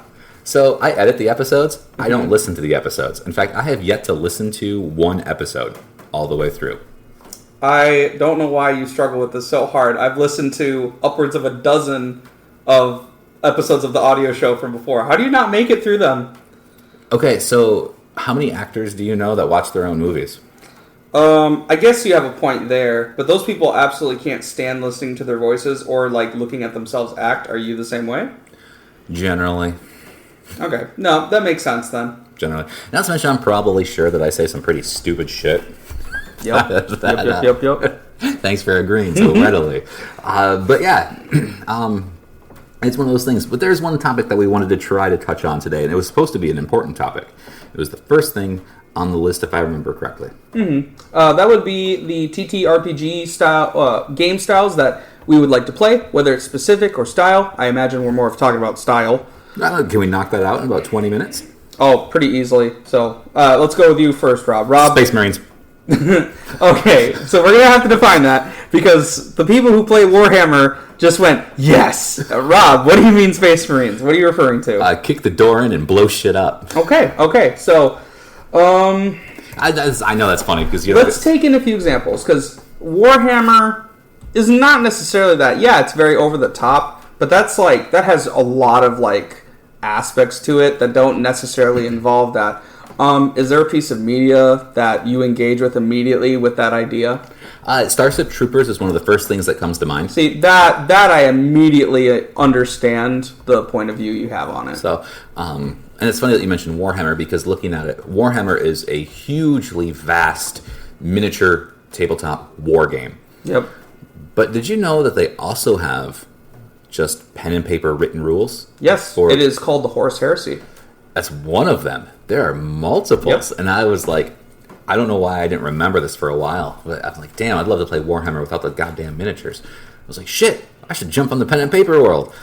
So I edit the episodes. I don't listen to the episodes. In fact, I have yet to listen to one episode all the way through. I don't know why you struggle with this so hard. I've listened to upwards of a dozen of episodes of the audio show from before. How do you not make it through them? Okay, so how many actors do you know that watch their own movies? I guess you have a point there, but those people absolutely can't stand listening to their voices or like looking at themselves act. Are you the same way? Generally. Okay. No, that makes sense then. Generally. Not to mention, I'm probably sure that I say some pretty stupid shit. Yep. Yep. Thanks for agreeing so readily. But yeah, it's one of those things. But there's one topic that we wanted to try to touch on today, and it was supposed to be an important topic. It was the first thing on the list, if I remember correctly. That would be the TTRPG style game styles that we would like to play, whether it's specific or style. I imagine we're more of talking about style. Can we knock that out in about 20 minutes? Oh, pretty easily. So let's go with you first, Rob. Space Marines. Okay, so we're going to have to define that because the people who play Warhammer just went, yes! Rob, what do you mean Space Marines? What are you referring to? Kick the door in and blow shit up. Okay, so... I know that's funny because let's take in a few examples because Warhammer is not necessarily that. Yeah, it's very over the top, but that has a lot of like aspects to it that don't necessarily involve that. Is there a piece of media that you engage with immediately with that idea? Starship Troopers is one of the first things that comes to mind. See, that I immediately understand the point of view you have on it. So, and it's funny that you mentioned Warhammer because looking at it, Warhammer is a hugely vast miniature tabletop war game. Yep. But did you know that they also have just pen and paper written rules? Yes, it is called the Horus Heresy. That's one of them. There are multiples. Yep. And I was like, I don't know why I didn't remember this for a while. But I'm like, damn, I'd love to play Warhammer without the goddamn miniatures. I was like, shit, I should jump on the pen and paper world.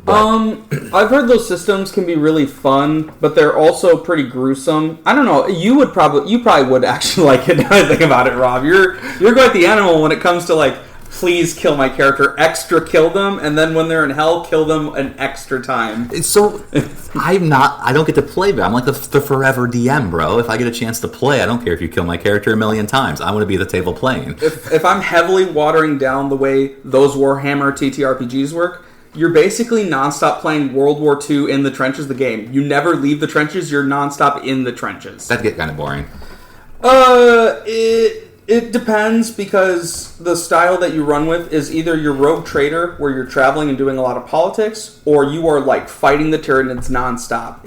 But, I've heard those systems can be really fun, but they're also pretty gruesome. I don't know. You probably would actually like it. Now I think about it, Rob. You're quite the animal when it comes to like, please kill my character, extra kill them, and then when they're in hell, kill them an extra time. So I don't get to play, but I'm like the forever DM, bro. If I get a chance to play, I don't care if you kill my character a million times. I want to be at the table playing. If I'm heavily watering down the way those Warhammer TTRPGs work, you're basically nonstop playing World War II in the trenches of the game. You never leave the trenches, you're nonstop in the trenches. That'd get kind of boring. It depends because the style that you run with is either your rogue trader where you're traveling and doing a lot of politics, or you are like fighting the Tyranids nonstop.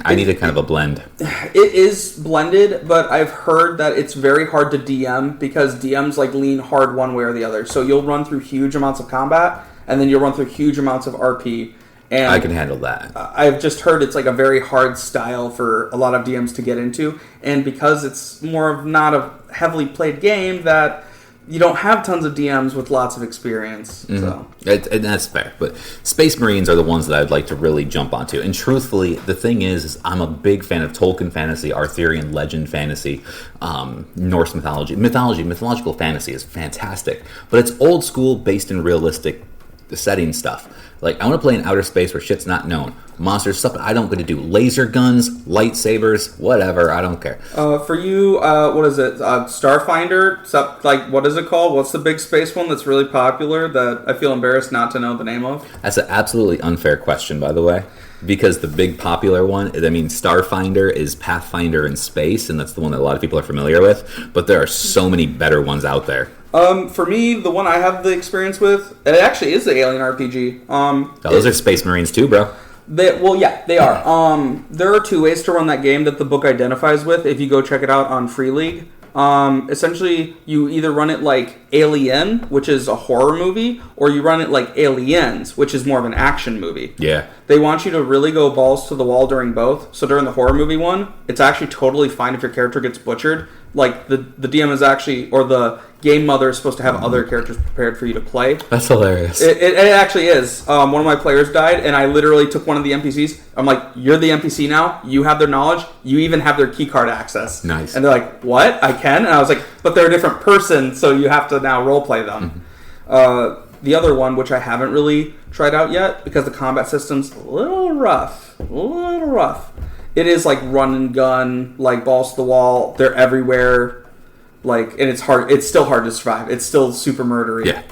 I need a kind of a blend. It is blended, but I've heard that it's very hard to DM because DMs like lean hard one way or the other. So you'll run through huge amounts of combat, and then you'll run through huge amounts of RP. And I can handle that. I've just heard it's like a very hard style for a lot of DMs to get into. And because it's more of not a heavily played game, that you don't have tons of DMs with lots of experience. Mm-hmm. So and that's fair. But Space Marines are the ones that I'd like to really jump onto. And truthfully, the thing is I'm a big fan of Tolkien fantasy, Arthurian legend fantasy, Norse mythology. Mythological fantasy is fantastic. But it's old school, based in realistic setting stuff. Like, I want to play in outer space where shit's not known. Monsters, stuff I don't get to do. Laser guns, lightsabers, whatever. I don't care. For you, what is it? Starfinder? Like, what is it called? What's the big space one that's really popular that I feel embarrassed not to know the name of? That's an absolutely unfair question, by the way. Because the big popular one, I mean, Starfinder is Pathfinder in space, and that's the one that a lot of people are familiar with. But there are so many better ones out there. For me, the one I have the experience with, it actually is the Alien RPG. Those are Space Marines too, bro. They are. There are 2 ways to run that game that the book identifies with. If you go check it out on Free League, essentially you either run it like Alien, which is a horror movie, or you run it like Aliens, which is more of an action movie. Yeah. They want you to really go balls to the wall during both. So during the horror movie one, it's actually totally fine if your character gets butchered. Like, the DM is actually, or the game mother is supposed to have other characters prepared for you to play. That's hilarious. It actually is. One of my players died, and I literally took one of the NPCs. I'm like, you're the NPC now. You have their knowledge. You even have their keycard access. Nice. And they're like, what? I can? And I was like, but they're a different person, so you have to now roleplay them. The other one, which I haven't really tried out yet, because the combat system's a little rough. It is like run and gun, like balls to the wall. They're everywhere, like, and it's hard. It's still hard to survive. It's still super murdery. Yeah.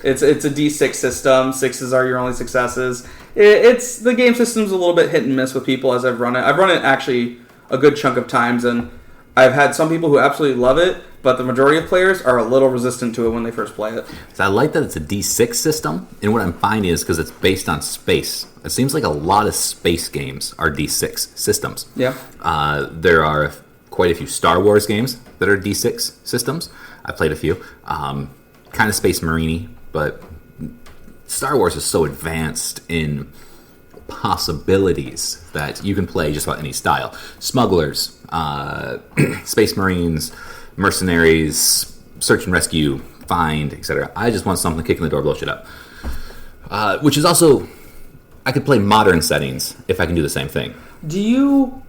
It's a D6 system. 6s are your only successes. It's the game system's a little bit hit and miss with people as I've run it. I've run it actually a good chunk of times, and I've had some people who absolutely love it, but the majority of players are a little resistant to it when they first play it. So I like that it's a D6 system, and what I'm finding is because it's based on space. It seems like a lot of space games are D6 systems. Yeah. There are quite a few Star Wars games that are D6 systems. I played a few. Kind of Space Marine-y, but Star Wars is so advanced in possibilities that you can play just about any style. Smugglers, Space Marines, mercenaries, search and rescue, find, etc. I just want something to kick in the door, blow shit up. Which is also, I could play modern settings if I can do the same thing. Do you,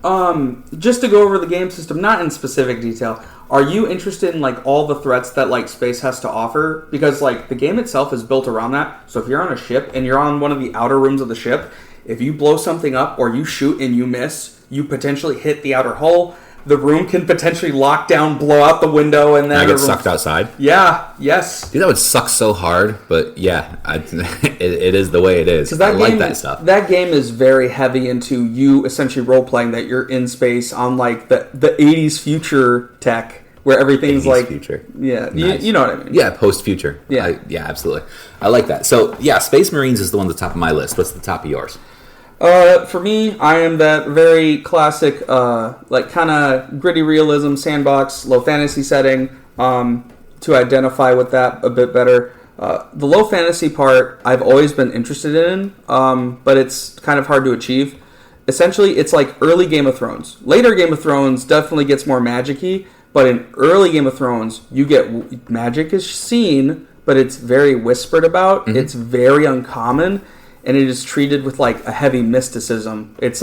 just to go over the game system, not in specific detail, are you interested in, like, all the threats that, like, space has to offer? Because, like, the game itself is built around that. So if you're on a ship and you're on one of the outer rooms of the ship, if you blow something up or you shoot and you miss, you potentially hit the outer hull. The room can potentially lock down, blow out the window, and then I get sucked outside. Yeah, yes. Dude, that would suck so hard, but yeah, it is the way it is. I like that stuff. That game is very heavy into you essentially role-playing that you're in space on, like, the 80s future tech, where everything's like... future. Yeah, nice. you know what I mean. Yeah, post-future. Yeah. Yeah, absolutely. I like that. So, yeah, Space Marines is the one at the top of my list. What's the top of yours? For me, I am that very classic, like, kind of gritty realism, sandbox, low fantasy setting, to identify with that a bit better. The low fantasy part, I've always been interested in, but it's kind of hard to achieve. Essentially, it's like early Game of Thrones. Later Game of Thrones definitely gets more magic-y, but in early Game of Thrones, you get magic is seen, but it's very whispered about. Mm-hmm. It's very uncommon. And it is treated with, like, a heavy mysticism. It's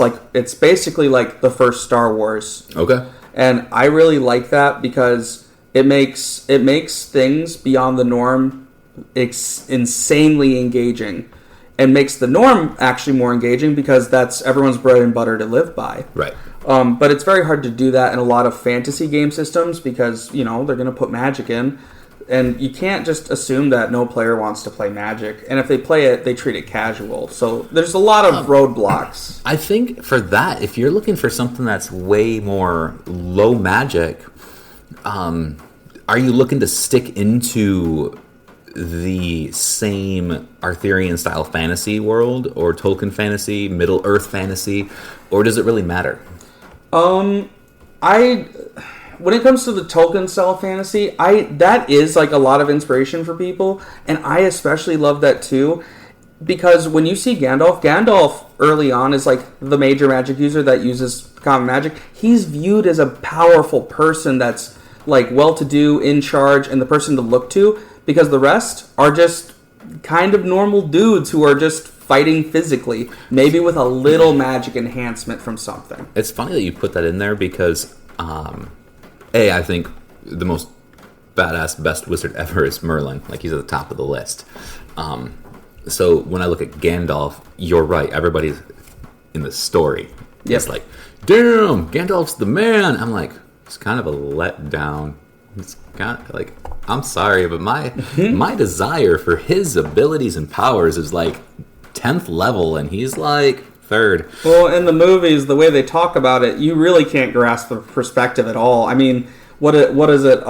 basically like the first Star Wars. Okay. And I really like that because it makes things beyond the norm insanely engaging, and makes the norm actually more engaging because that's everyone's bread and butter to live by. Right. But it's very hard to do that in a lot of fantasy game systems because, you know, they're going to put magic in. And you can't just assume that no player wants to play Magic. And if they play it, they treat it casual. So there's a lot of roadblocks. I think for that, if you're looking for something that's way more low magic, are you looking to stick into the same Arthurian-style fantasy world, or Tolkien fantasy, Middle-earth fantasy, or does it really matter? When it comes to the Tolkien style fantasy, that is like a lot of inspiration for people, and I especially love that too, because when you see Gandalf early on is like the major magic user that uses common magic. He's viewed as a powerful person that's like well-to-do, in charge, and the person to look to, because the rest are just kind of normal dudes who are just fighting physically, maybe with a little magic enhancement from something. It's funny that you put that in there because... I think the most badass, best wizard ever is Merlin. Like, he's at the top of the list. So when I look at Gandalf, you're right. Everybody's in the story. Yep. It's like, damn, Gandalf's the man. I'm like, it's kind of a letdown. It's kind of like, I'm sorry, but my desire for his abilities and powers is like 10th level, and he's like 3rd. Well, in the movies, the way they talk about it, you really can't grasp the perspective at all. I mean, what is it?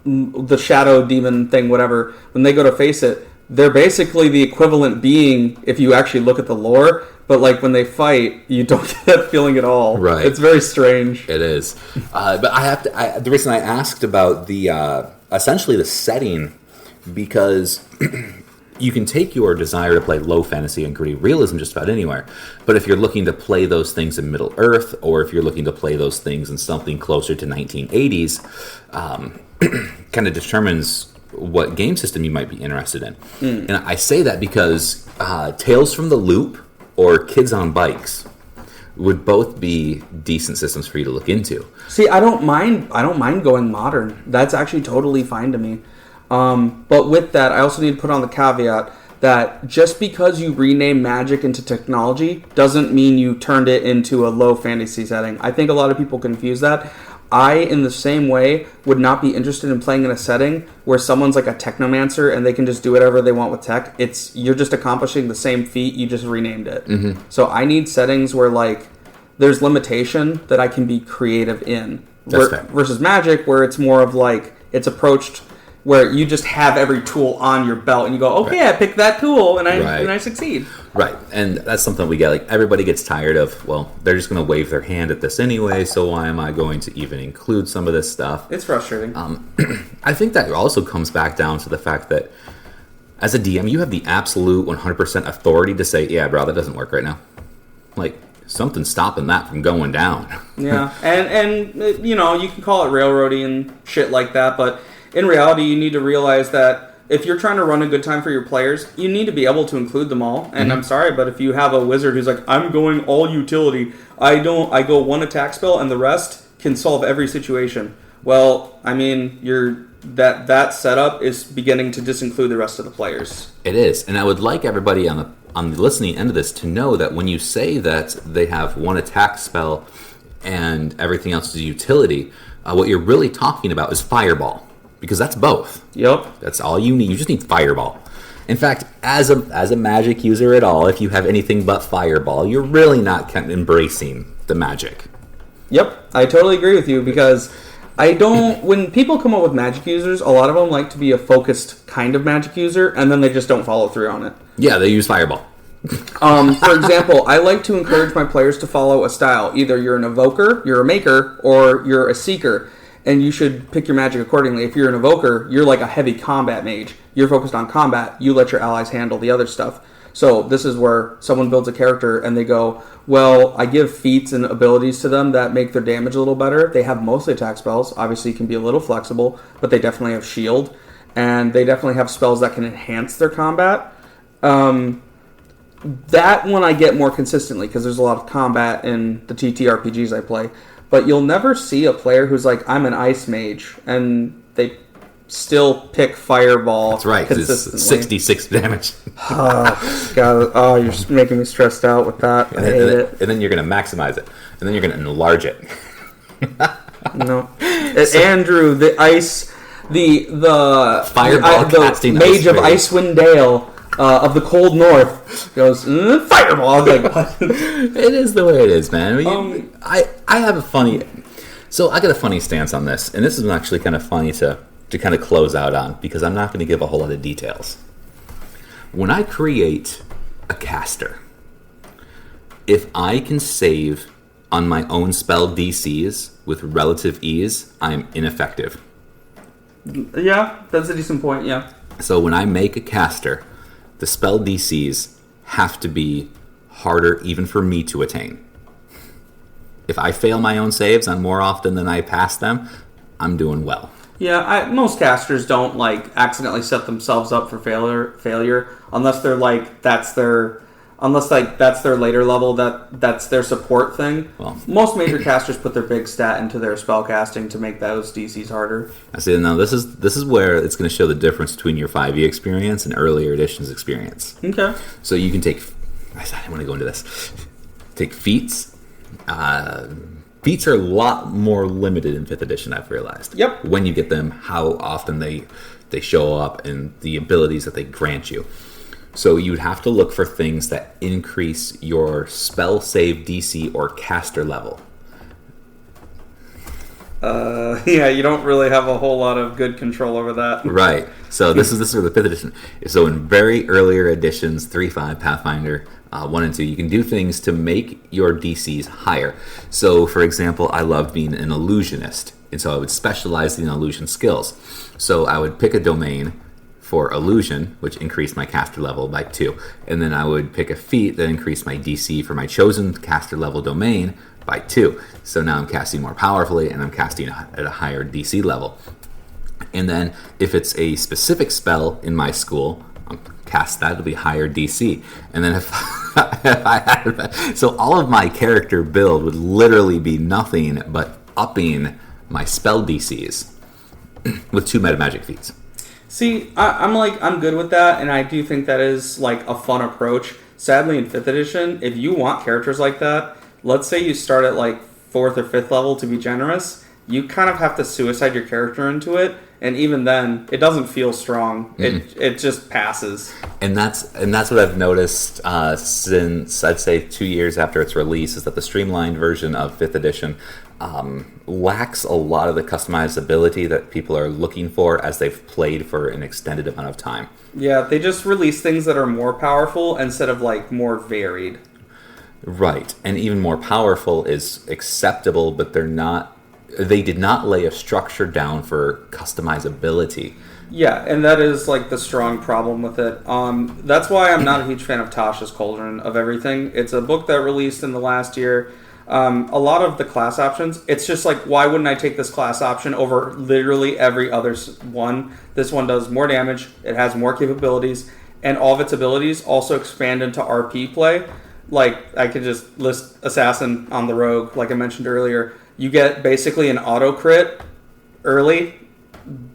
The shadow demon thing, whatever. When they go to face it, they're basically the equivalent being if you actually look at the lore. But like when they fight, you don't get that feeling at all. Right. It's very strange. It is. But I have to. The reason I asked about the essentially the setting, because you can take your desire to play low fantasy and gritty realism just about anywhere. But if you're looking to play those things in Middle Earth, or if you're looking to play those things in something closer to 1980s, kind of determines what game system you might be interested in. And I say that because Tales from the Loop or Kids on Bikes would both be decent systems for you to look into. See, I don't mind going modern. That's actually totally fine to me. But with that, I also need to put on the caveat that just because you rename magic into technology doesn't mean you turned it into a low fantasy setting. I think a lot of people confuse that. I, in the same way, would not be interested in playing in a setting where someone's like a technomancer and they can just do whatever they want with tech. You're just accomplishing the same feat, you just renamed it. Mm-hmm. So I need settings where like there's limitation that I can be creative in. Versus magic, where it's more of like it's approached where you just have every tool on your belt and you go, okay, I picked that tool and I succeed. Right, and that's something we get. Like everybody gets tired of. Well, they're just going to wave their hand at this anyway. So why am I going to even include some of this stuff? It's frustrating. I think that also comes back down to the fact that as a DM, you have the absolute 100% authority to say, yeah, bro, that doesn't work right now. Like something's stopping that from going down. Yeah, and you know, you can call it railroading and shit like that, but in reality, you need to realize that if you're trying to run a good time for your players, you need to be able to include them all. And I'm sorry, but if you have a wizard who's like, I'm going all utility, I go one attack spell and the rest can solve every situation. Well, I mean, that setup is beginning to disinclude the rest of the players. It is, and I would like everybody on the listening end of this to know that when you say that they have one attack spell and everything else is utility, what you're really talking about is fireball. Because that's both. Yep. That's all you need. You just need fireball. In fact, as a magic user at all, if you have anything but fireball, you're really not embracing the magic. Yep. I totally agree with you because when people come up with magic users, a lot of them like to be a focused kind of magic user and then they just don't follow through on it. Yeah, they use fireball. For example, I like to encourage my players to follow a style. Either you're an evoker, you're a maker, or you're a seeker. And you should pick your magic accordingly. If you're an evoker, you're like a heavy combat mage. You're focused on combat. You let your allies handle the other stuff. So this is where someone builds a character and they go, well, I give feats and abilities to them that make their damage a little better. They have mostly attack spells. Obviously, you can be a little flexible, but they definitely have shield. And they definitely have spells that can enhance their combat. That one I get more consistently because there's a lot of combat in the TTRPGs I play. But you'll never see a player who's like, I'm an ice mage, and they still pick fireball. That's right, because it's 66 damage. Oh, God. Oh, you're just making me stressed out with that. I hate it. And then you're going to maximize it. And then you're going to enlarge it. No. Andrew, the ice... The fireball the mage of Icewind Dale... of the cold north goes fireball. I was like, what? It is the way it is, man. I have a funny. So I got a funny stance on this, and this is actually kind of funny to kind of close out on because I'm not going to give a whole lot of details. When I create a caster, if I can save on my own spell DCs with relative ease, I'm ineffective. Yeah, that's a decent point. Yeah. So when I make a caster, the spell DCs have to be harder even for me to attain. If I fail my own saves on more often than I pass them, I'm doing well. Yeah, most casters don't like accidentally set themselves up for failure unless they're like that's their unless like that's their later level, that's their support thing. Well, most major casters put their big stat into their spell casting to make those DCs harder. I see. Now this is where it's going to show the difference between your 5e experience and earlier editions experience. Okay. So you can take. I didn't want to go into this. Take feats. Feats are a lot more limited in 5th edition, I've realized. Yep. When you get them, how often they show up, and the abilities that they grant you. So you'd have to look for things that increase your spell save DC or caster level. Yeah, you don't really have a whole lot of good control over that. Right. So this is the 5th edition. So in very earlier editions, 3.5, Pathfinder, 1 and 2, you can do things to make your DCs higher. So, for example, I loved being an illusionist, and so I would specialize in illusion skills. So I would pick a domain for illusion, which increased my caster level by 2, and then I would pick a feat that increased my DC for my chosen caster level domain by 2. So now I'm casting more powerfully, and I'm casting at a higher DC level. And then if it's a specific spell in my school, I'll cast that, it'll be higher DC. And then if I had, so all of my character build would literally be nothing but upping my spell DCs with 2 meta magic feats. See, I'm good with that, and I do think that is like a fun approach. Sadly, in 5th edition, if you want characters like that, let's say you start at like 4th or 5th level to be generous, you kind of have to suicide your character into it, and even then, it doesn't feel strong. It just passes. And that's what I've noticed since, I'd say, 2 years after its release, is that the streamlined version of 5th edition lacks a lot of the customizability that people are looking for as they've played for an extended amount of time. Yeah, they just release things that are more powerful instead of like more varied. Right, and even more powerful is acceptable, but they did not lay a structure down for customizability. Yeah, and that is like the strong problem with it. That's why I'm not a huge fan of Tasha's Cauldron of Everything. It's a book that released in the last year. A lot of the class options, it's just like, why wouldn't I take this class option over literally every other one? This one does more damage, it has more capabilities, and all of its abilities also expand into RP play. Like, I could just list Assassin on the Rogue, like I mentioned earlier. You get basically an auto crit early.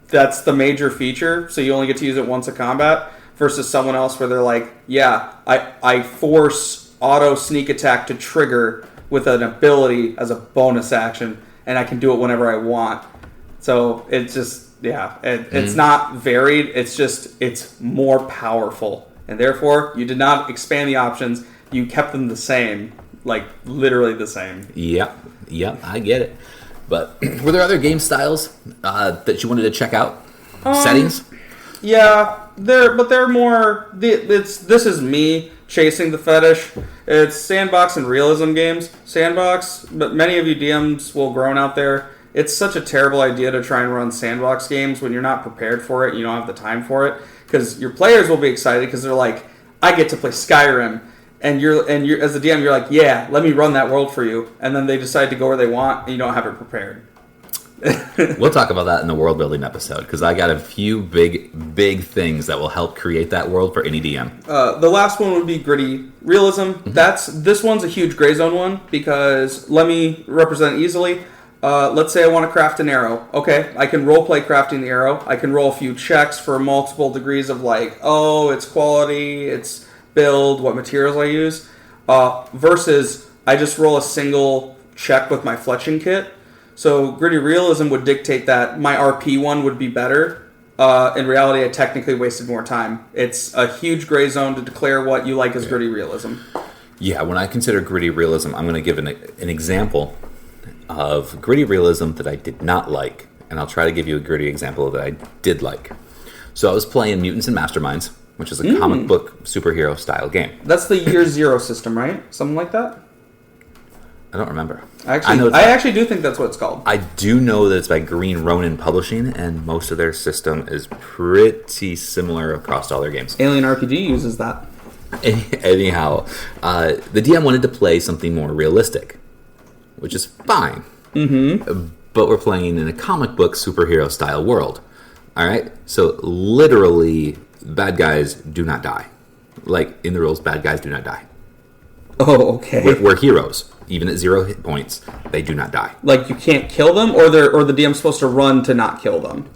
That's the major feature, so you only get to use it once a combat, versus someone else where they're like, yeah, I force auto sneak attack to trigger with an ability as a bonus action, and I can do it whenever I want. So it's just, it's not varied, it's more powerful. And therefore, you did not expand the options, you kept them the same, like literally the same. Yep, I get it. But were there other game styles that you wanted to check out? Settings? Yeah, they're more. This is me chasing the fetish. It's sandbox and realism games. Sandbox, but many of you DMs will groan out there. It's such a terrible idea to try and run sandbox games when you're not prepared for it. You don't have the time for it, because your players will be excited because they're like, I get to play Skyrim. And you're as a DM, you're like, yeah, let me run that world for you. And then they decide to go where they want, and you don't have it prepared. We'll talk about that in the world building episode, because I got a few big things that will help create that world for any DM. The last one would be gritty realism. This one's a huge gray zone one, because let me represent easily. Let's say I want to craft an arrow. Okay, I can roleplay crafting the arrow. I can roll a few checks for multiple degrees of like, its quality, its build, what materials I use, versus I just roll a single check with my fletching kit. So gritty realism would dictate that my RP one would be better. In reality, I technically wasted more time. It's a huge gray zone to declare what you like as gritty realism. Yeah, when I consider gritty realism, I'm going to give an example of gritty realism that I did not like, and I'll try to give you a gritty example that I did like. So I was playing Mutants and Masterminds, which is a comic book superhero style game. That's the Year Zero system, right? Something like that? I don't remember. I actually do think that's what it's called. I do know that it's by Green Ronin Publishing, and most of their system is pretty similar across all their games. Alien RPG uses that. Anyhow, the DM wanted to play something more realistic, which is fine. But we're playing in a comic book superhero style world. All right? So literally, bad guys do not die. Like, in the rules, bad guys do not die. Oh, okay. We're heroes. Even at 0 hit points, they do not die. Like, you can't kill them, or the DM's supposed to run to not kill them?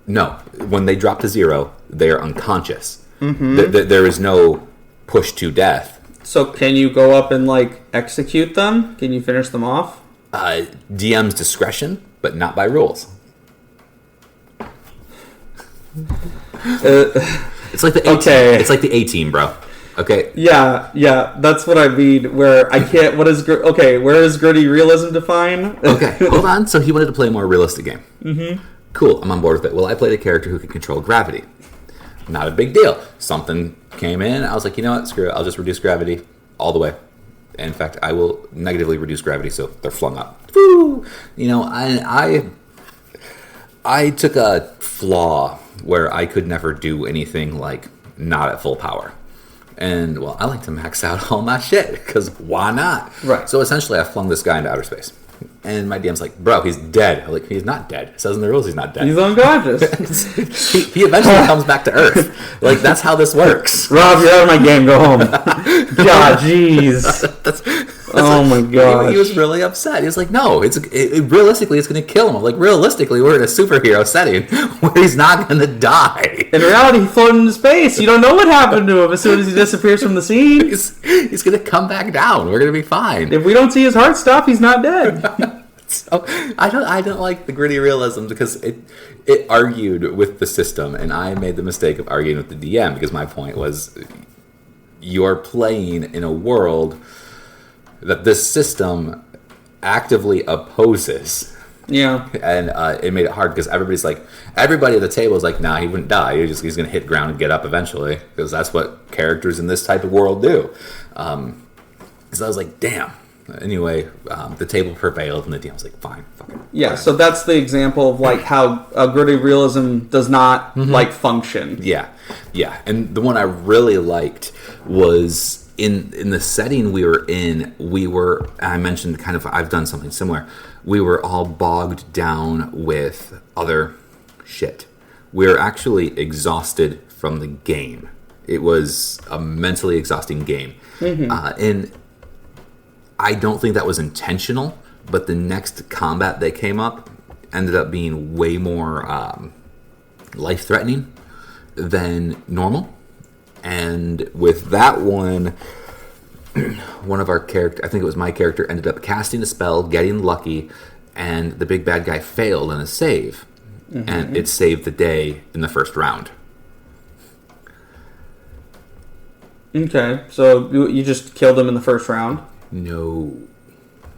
No. When they drop to 0, they are unconscious. There is no push to death. So can you go up and, like, execute them? Can you finish them off? DM's discretion, but not by rules. It's like the A-team. Okay. It's like the A-team, bro. Okay. Yeah, that's what I mean. Where I can't. Where is gritty realism defined? Okay, hold on. So he wanted to play a more realistic game. Mm-hmm. Cool, I'm on board with it. Well, I played a character who can control gravity. Not a big deal. Something came in. I was like, you know what? Screw it. I'll just reduce gravity all the way. In fact, I will negatively reduce gravity so they're flung up. Woo! You know, I took a flaw where I could never do anything like not at full power. And, well, I like to max out all my shit, because why not? Right. So, essentially, I flung this guy into outer space. And my DM's like, bro, he's dead. I'm like, he's not dead. It says in the rules he's not dead. He's unconscious. he eventually comes back to Earth. Like, that's how this works. Rob, you're out of my game. Go home. God, jeez. Oh, my God. He was really upset. He was like, no, realistically, it's going to kill him. I'm like, realistically, we're in a superhero setting where he's not going to die. In reality, he floated into space. You don't know what happened to him as soon as he disappears from the scene. He's going to come back down. We're going to be fine. If we don't see his heart stop, he's not dead. So, I don't like the gritty realism because it argued with the system, and I made the mistake of arguing with the DM because my point was you're playing in a world that this system actively opposes. Yeah. And it made it hard because everybody at the table is like, nah, he wouldn't die. He's going to hit ground and get up eventually because that's what characters in this type of world do. So I was like, damn. Anyway, the table prevailed, and the DM was like, fine, fuck it. Yeah, so that's the example of, like, how gritty realism does not, like, function. Yeah. And the one I really liked was in the setting we were in, I mentioned kind of, I've done something similar. We were all bogged down with other shit. We were actually exhausted from the game. It was a mentally exhausting game. And I don't think that was intentional, but the next combat that came up ended up being way more life-threatening than normal. And with that one of our characters, I think it was my character, ended up casting a spell, getting lucky, and the big bad guy failed in a save. And it saved the day in the first round. Okay, so you just killed him in the first round? No,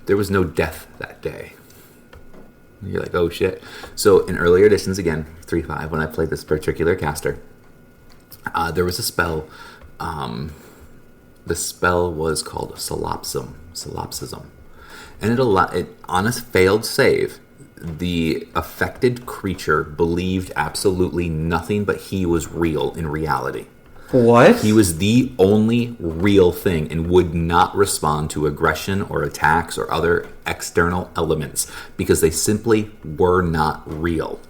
there was no death that day. You're like, oh shit. So in earlier editions, again, 3.5, when I played this particular caster, there was a spell. The spell was called Solipsism. And on a failed save, the affected creature believed absolutely nothing but he was real in reality. What? He was the only real thing and would not respond to aggression or attacks or other external elements because they simply were not real.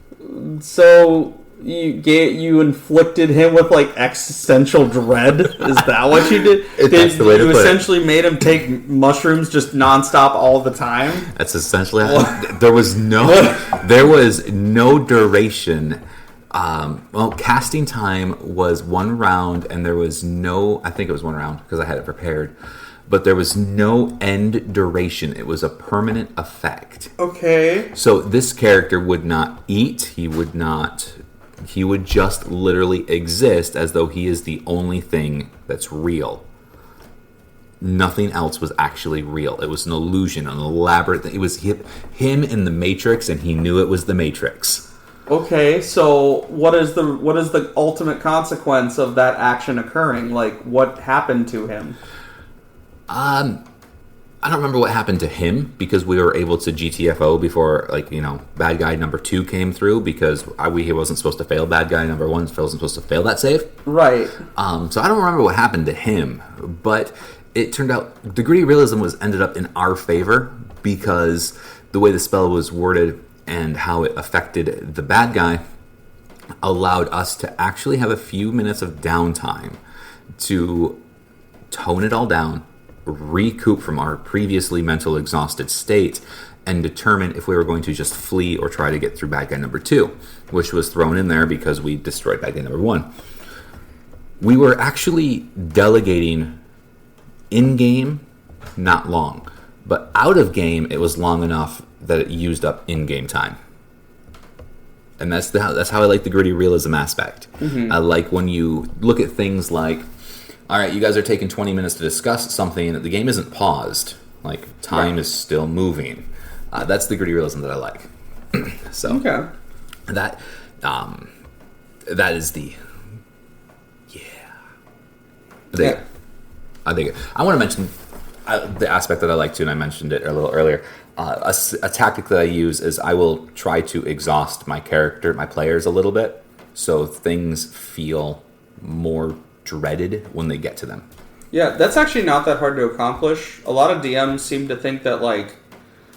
So you inflicted him with, like, existential dread? Is that what you did? That's the way to put it. You essentially made him take mushrooms just nonstop all the time? That's essentially how there was no duration. Casting time was 1 round, and there was I think it was 1 round because I had it prepared, but there was no end duration. It was a permanent effect. Okay. So this character would not eat. He would just literally exist as though he is the only thing that's real. Nothing else was actually real. It was an illusion, an elaborate thing. It was him in the Matrix, and he knew it was the Matrix. Okay, so what is the ultimate consequence of that action occurring? Like, what happened to him? I don't remember what happened to him because we were able to GTFO before, bad guy number 2 came through because he wasn't supposed to fail. Bad guy number 1 wasn't supposed to fail that save. Right. So I don't remember what happened to him, but it turned out the gritty realism ended up in our favor because the way the spell was worded and how it affected the bad guy allowed us to actually have a few minutes of downtime to tone it all down, recoup from our previously mental exhausted state and determine if we were going to just flee or try to get through bad guy number 2, which was thrown in there because we destroyed bad guy number 1. We were actually delegating in-game not long, but out of game it was long enough that it used up in-game time. And that's how I like the gritty realism aspect. I like when you look at things like, all right, you guys are taking 20 minutes to discuss something, and the game isn't paused. Like, time is still moving. That's the gritty realism that I like. So, that is the... I think I want to mention the aspect that I like too, and I mentioned it a little earlier. A tactic that I use is I will try to exhaust my players a little bit, so things feel more dreaded when they get to them. Yeah, that's actually not that hard to accomplish. A lot of DMs seem to think that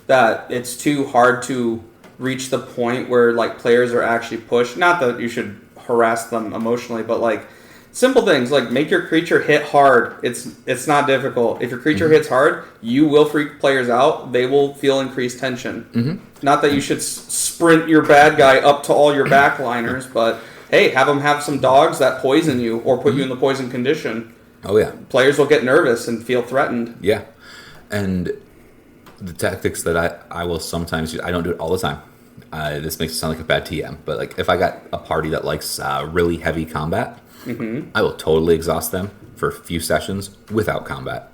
that it's too hard to reach the point where players are actually pushed. Not that you should harass them emotionally, but simple things like make your creature hit hard. It's not difficult. If your creature hits hard, you will freak players out. They will feel increased tension. Not that you should sprint your bad guy up to all your backliners, but hey, have them have some dogs that poison you or put you in the poison condition. Oh yeah. Players will get nervous and feel threatened. Yeah. And the tactics that I will sometimes use, I don't do it all the time. This makes it sound like a bad TM, but if I got a party that likes really heavy combat, I will totally exhaust them for a few sessions without combat.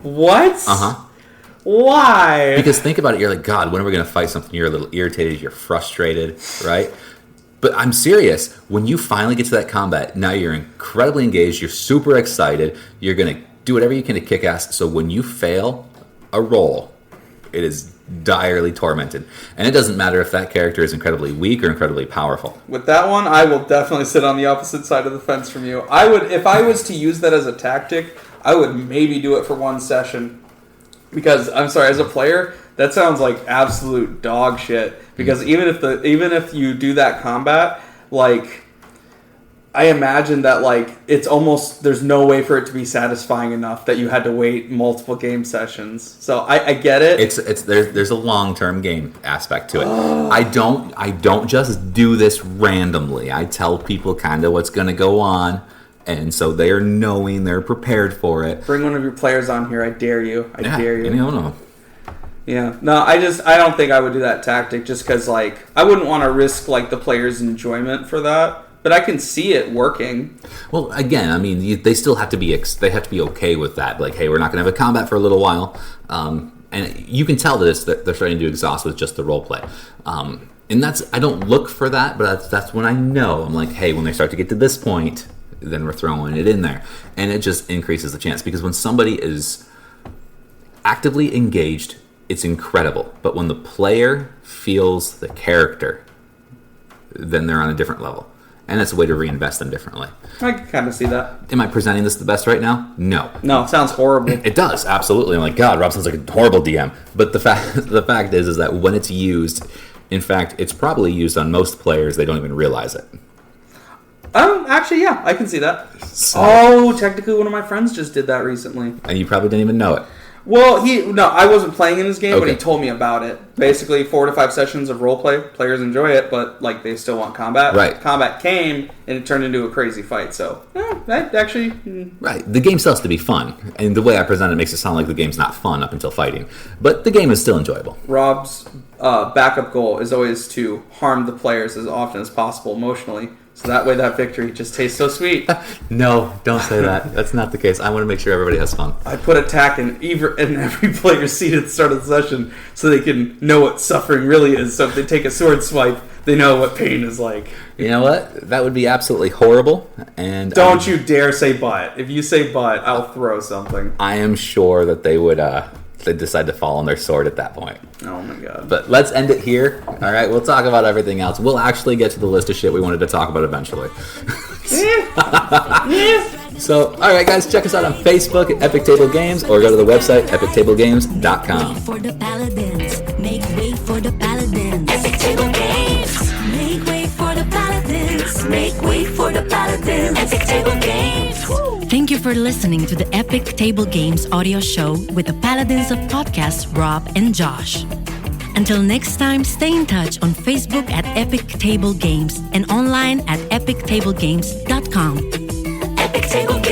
What? Why? Because think about it, you're like, God, when are we going to fight something? You're a little irritated, you're frustrated, right? But I'm serious. When you finally get to that combat, now you're incredibly engaged, you're super excited, you're going to do whatever you can to kick ass. So when you fail a roll, it is direly tormented. And it doesn't matter if that character is incredibly weak or incredibly powerful. With that one, I will definitely sit on the opposite side of the fence from you. I would, if I was to use that as a tactic, I would maybe do it for one session. Because, I'm sorry, as a player, that sounds like absolute dog shit. Because even if you do that combat, I imagine that it's almost, there's no way for it to be satisfying enough that you had to wait multiple game sessions. So I get it. There's a long-term game aspect to it. I don't just do this randomly. I tell people kind of what's going to go on, and so they're knowing, they're prepared for it. Bring one of your players on here. I dare you. I dare you. No. Yeah. No, I don't think I would do that tactic just because I wouldn't want to risk the player's enjoyment for that. But I can see it working. Well, again, I mean, they still have to be okay with that. Hey, we're not going to have a combat for a little while, and you can tell that they're starting to exhaust with just the role play. And I don't look for that, but that's when I know. I'm like, hey, when they start to get to this point, then we're throwing it in there, and it just increases the chance because when somebody is actively engaged, it's incredible. But when the player feels the character, then they're on a different level. And that's a way to reinvest them differently. I can kind of see that. Am I presenting this the best right now? No. No, it sounds horrible. It does, absolutely. I'm like, God, Rob sounds like a horrible DM. But the fact is that when it's used, in fact, it's probably used on most players. They don't even realize it. Actually, yeah, I can see that. So, technically, one of my friends just did that recently. And you probably didn't even know it. Well, I wasn't playing in his game, but he told me about it. Basically, 4 to 5 sessions of roleplay. Players enjoy it, but they still want combat. Right. Combat came, and it turned into a crazy fight. So, that actually... Right. The game still has to be fun. And the way I present it makes it sound like the game's not fun up until fighting. But the game is still enjoyable. Rob's backup goal is always to harm the players as often as possible emotionally. So that way that victory just tastes so sweet. No, don't say that. That's not the case. I want to make sure everybody has fun. I put attack in every player's seat at the start of the session so they can know what suffering really is. So if they take a sword swipe, they know what pain is like. You know what? That would be absolutely horrible. And don't you dare say but. If you say but, I'll throw something. I am sure that they would they'd decide to fall on their sword at that point. Oh my god. But let's end it here. All right, we'll talk about everything else. We'll actually get to the list of shit we wanted to talk about eventually. So, all right, guys, check us out on Facebook at Epic Table Games or go to the website epictablegames.com. For the paladins, make way for the paladins. Epic Table Games. Make way for the paladins. Make way for the paladins. Epic Table Games. Think Thank you for listening to the Epic Table Games audio show with the Paladins of Podcasts, Rob and Josh. Until next time, stay in touch on Facebook at Epic Table Games and online at epictablegames.com. Epic Table Games.